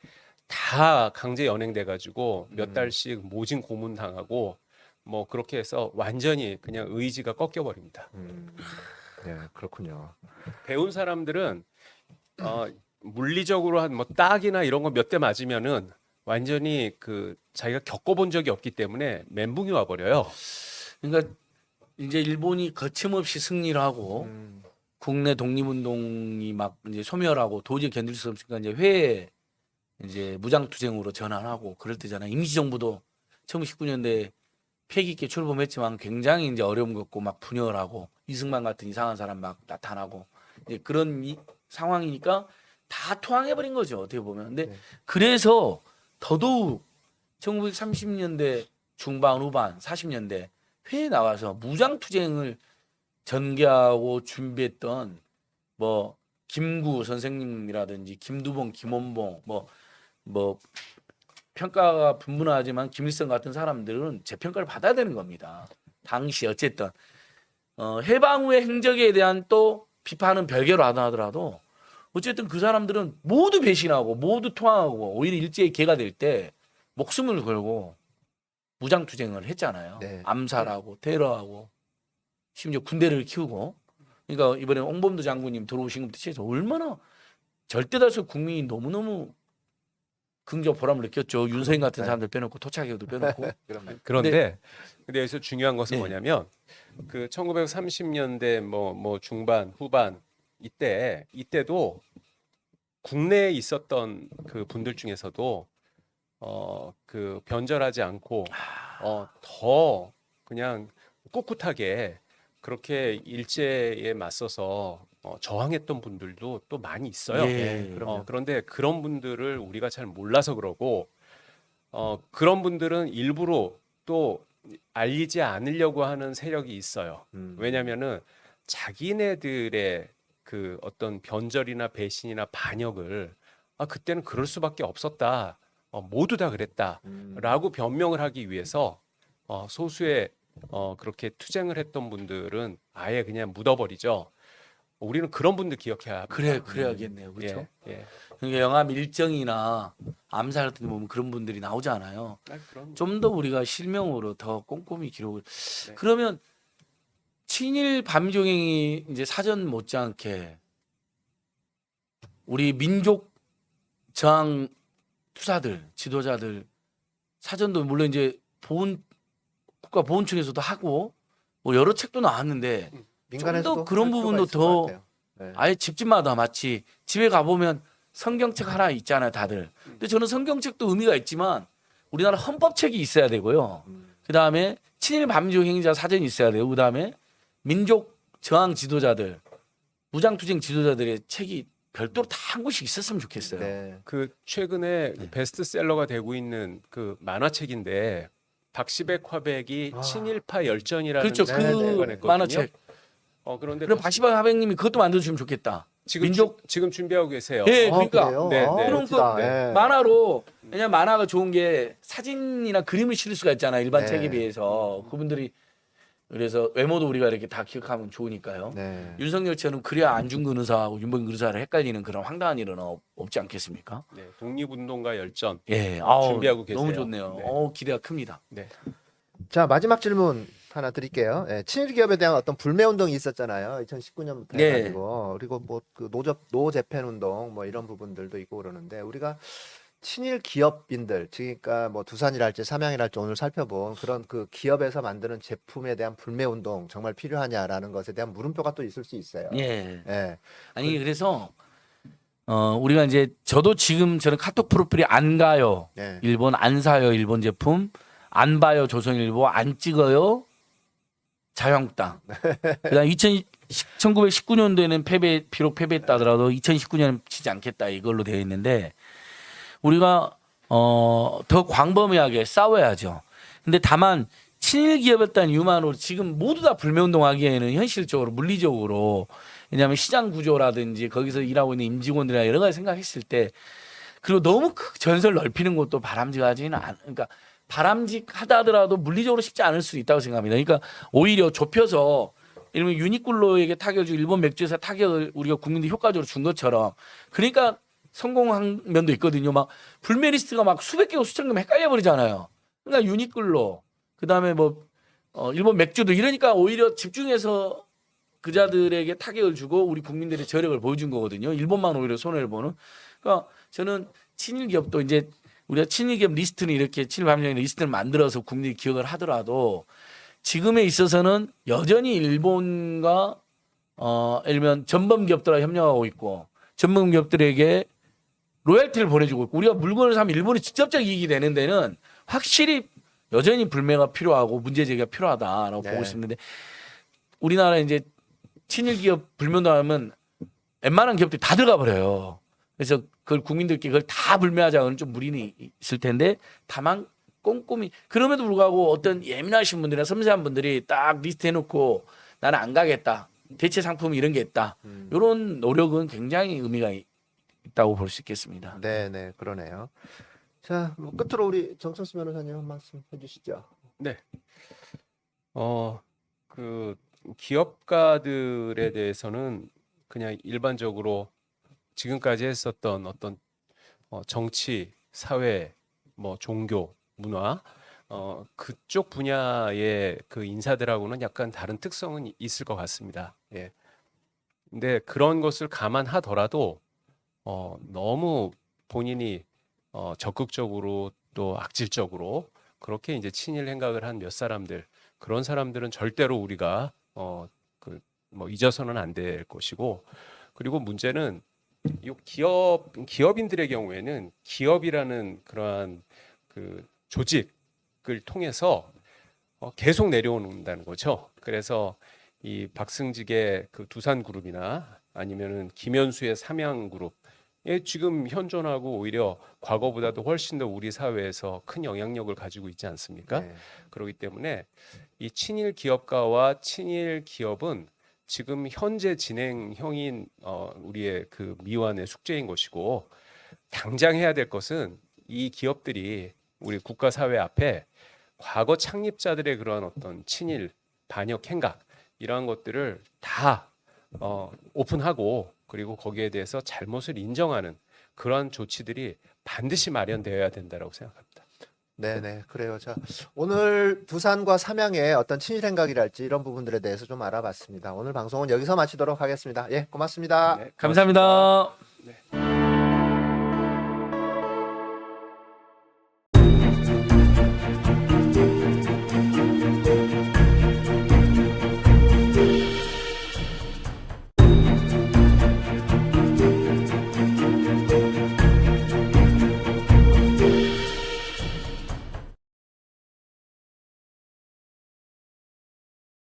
다 강제 연행돼 가지고 몇 달씩 모진 고문 당하고 뭐 그렇게 해서 완전히 그냥 의지가 꺾여 버립니다. 예, 그렇군요. 배운 사람들은 물리적으로 한 뭐 딱이나 이런 거 몇 대 맞으면은 완전히 그 자기가 겪어본 적이 없기 때문에 멘붕이 와 버려요. 그러니까 이제 일본이 거침없이 승리를 하고 음, 국내 독립운동이 막 이제 소멸하고 도저히 견딜 수 없으니까 이제 회에 이제 무장투쟁으로 전환하고 그럴 때잖아요. 임시정부도 1919년대 패기 있게 출범했지만 굉장히 이제 어려움 겪고 막 분열하고 이승만 같은 이상한 사람 막 나타나고 이제 그런 상황이니까 다 토항해버린 거죠. 어떻게 보면. 근데 네. 그래서 더더욱 1930년대 중반 후반 40년대 회에 나가서 무장투쟁을 전개하고 준비했던 뭐 김구 선생님이라든지 김두봉, 김원봉 뭐 평가가 분분하지만 김일성 같은 사람들은 재평가를 받아야 되는 겁니다. 당시 어쨌든 해방 후의 행적에 대한 또 비판은 별개로 하더라도 어쨌든 그 사람들은 모두 배신하고 모두 토항하고 오히려 일제히 개가 될 때 목숨을 걸고 무장투쟁을 했잖아요. 네. 암살하고 테러하고 심지어 군대를 키우고 그러니까 이번에 홍범도 장군님 들어오신 것부터 시작해서 얼마나 절대다수 국민이 너무너무 긍정 보람을 느꼈죠. 윤서인 같은 네. 사람들 빼놓고 토착이도 빼놓고. 그런데 근데 여기서 중요한 것은 네. 뭐냐면 그 1930년대 뭐 중반 후반 이때도 국내에 있었던 그 분들 중에서도 그 변절하지 않고 더 그냥 꿋꿋하게 그렇게 일제에 맞서서 저항했던 분들도 또 많이 있어요. 예, 그런데 그런 분들을 우리가 잘 몰라서 그러고 그런 분들은 일부러 또 알리지 않으려고 하는 세력이 있어요. 왜냐면은 자기네들의 그 어떤 변절이나 배신이나 반역을 그때는 그럴 수밖에 없었다. 모두 다 그랬다라고 변명을 하기 위해서 소수의 그렇게 투쟁을 했던 분들은 아예 그냥 묻어버리죠. 우리는 그런 분들 기억해야 합니다. 그래야겠네요. 그렇죠? 예. 그러니까 영화 밀정이나 암살 같은 데 보면 그런 분들이 나오지 않아요. 그럼 좀 더 우리가 실명으로 더 꼼꼼히 기록을. 네. 그러면 친일 반민족행위 이제 사전 못지않게 우리 민족 저항 투사들, 지도자들 사전도 물론 이제 국가 보훈청에서도 하고 뭐 여러 책도 나왔는데 민간에서도 좀 더 그런 할 필요가 부분도 있을 것 더 같아요. 네. 아예 집집마다 마치 집에 가보면 성경책 하나 있잖아요, 다들. 근데 저는 성경책도 의미가 있지만 우리나라 헌법책이 있어야 되고요. 그다음에 친일 반민족 행위자 사전이 있어야 돼요. 그다음에 민족 저항 지도자들, 무장투쟁 지도자들의 책이 별도로 다 한 곳씩 있었으면 좋겠어요. 네. 그 최근에 베스트셀러가 되고 있는 그 만화책인데 박시백 화백이 친일파 열전이라는 그렇죠. 네, 그 네, 냈거든요. 만화책. 그런데 그럼 박시방 하백님이 그것도 만들어주면 좋겠다. 지금 준비하고 계세요. 예, 그러니까 그래요? 네, 아, 네. 그럼 멋지다. 그 네. 만화로 왜냐면 만화가 좋은 게 사진이나 그림을 실을 수가 있잖아요. 일반 네. 책에 비해서 그분들이 그래서 외모도 우리가 이렇게 다 기억하면 좋으니까요. 네. 윤석열처럼 그래야 안중근 의사하고 윤봉길 의사를 헷갈리는 그런 황당한 일은 없지 않겠습니까? 네, 독립운동가 열전. 예, 준비하고 계세요. 너무 좋네요. 네. 기대가 큽니다. 네. 자, 마지막 질문 하나 드릴게요. 예, 친일 기업에 대한 어떤 불매 운동이 있었잖아요. 2019년부터 네. 해가지고 그리고 뭐 그 노재팬 운동 뭐 이런 부분들도 있고 그러는데 우리가 친일 기업인들, 그러니까 뭐 두산이랄지 삼양이랄지 오늘 살펴본 그런 그 기업에서 만드는 제품에 대한 불매 운동 정말 필요하냐라는 것에 대한 물음표가 또 있을 수 있어요. 예. 예. 아니 그래서 우리가 이제 저도 지금 저는 카톡 프로필이 안 가요. 네. 일본 안 사요. 일본 제품 안 봐요. 조선일보 안 찍어요. 자유한국당. 그다음 1919년도에는 비록 패배했다 하더라도 2019년은 치지 않겠다 이걸로 되어 있는데 우리가 더 광범위하게 싸워야죠. 근데 다만 친일 기업이었다는 이유만으로 지금 모두 다 불매운동하기에는 현실적으로 물리적으로 왜냐하면 시장 구조라든지 거기서 일하고 있는 임직원들이나 여러 가지 생각했을 때 그리고 너무 전설 넓히는 것도 바람직하지는 않. 그러니까 바람직하다 하더라도 물리적으로 쉽지 않을 수 있다고 생각합니다. 그러니까 오히려 좁혀서 일본 유니클로에게 타격을 주고 일본 맥주에서 타격을 우리가 국민들이 효과적으로 준 것처럼 그러니까 성공한 면도 있거든요. 막 불메리스트가 막 수백 개고 수천 개면 헷갈려 버리잖아요. 그러니까 유니클로 그다음에 뭐 일본 맥주도 이러니까 오히려 집중해서 그자들에게 타격을 주고 우리 국민들의 저력을 보여준 거거든요. 일본만 오히려 손해를 보는. 그러니까 저는 친일 기업도 이제 우리가 친일 기업 리스트는 이렇게 친일 반민족 리스트를 만들어서 국민들이 기억을 하더라도 지금에 있어서는 여전히 일본과 예를 들면 전범 기업들과 협력하고 있고 전범 기업들에게 로열티를 보내주고 있고 우리가 물건을 사면 일본이 직접적 이익이 되는 데는 확실히 여전히 불매가 필요하고 문제 제기가 필요하다라고 네. 보고 있는데 우리나라 이제 친일 기업 불면하면 웬만한 기업들이 다 들어가 버려요. 그래서 그걸 국민들께 그걸 다 불매하자고는 좀 무리는 있을 텐데 다만 꼼꼼히 그럼에도 불구하고 어떤 예민하신 분들이나 섬세한 분들이 딱 리스트 해놓고 나는 안 가겠다. 대체 상품 이런 게 있다. 이런 노력은 굉장히 의미가 있다고 볼 수 있겠습니다. 네, 그러네요. 자, 뭐 끝으로 우리 정철수 변호사님 한 말씀 해주시죠. 네. 그 기업가들에 대해서는 그냥 일반적으로 지금까지 했었던 어떤 정치, 사회, 뭐 종교, 문화 그쪽 분야의 그 인사들하고는 약간 다른 특성은 있을 것 같습니다. 예. 근데 그런 것을 감안하더라도 너무 본인이 적극적으로 또 악질적으로 그렇게 이제 친일 행각을 한 몇 사람들 그런 사람들은 절대로 우리가 뭐 잊어서는 안 될 것이고 그리고 문제는 이 기업인들의 경우에는 기업이라는 그러한 그 조직을 통해서 계속 내려온다는 거죠. 그래서 이 박승직의 그 두산그룹이나 아니면은 김현수의 삼양그룹 지금 현존하고 오히려 과거보다도 훨씬 더 우리 사회에서 큰 영향력을 가지고 있지 않습니까? 네. 그렇기 때문에 이 친일 기업가와 친일 기업은 지금 현재 진행형인 우리의 그 미완의 숙제인 것이고 당장 해야 될 것은 이 기업들이 우리 국가 사회 앞에 과거 창립자들의 그런 어떤 친일 반역 행각 이러한 것들을 다 오픈하고 그리고 거기에 대해서 잘못을 인정하는 그러한 조치들이 반드시 마련되어야 된다라고 생각합니다. 네, 그래요. 자, 오늘 두산과 삼양의 어떤 친일 행각이랄지 이런 부분들에 대해서 좀 알아봤습니다. 오늘 방송은 여기서 마치도록 하겠습니다. 예, 고맙습니다. 네, 고맙습니다. 감사합니다.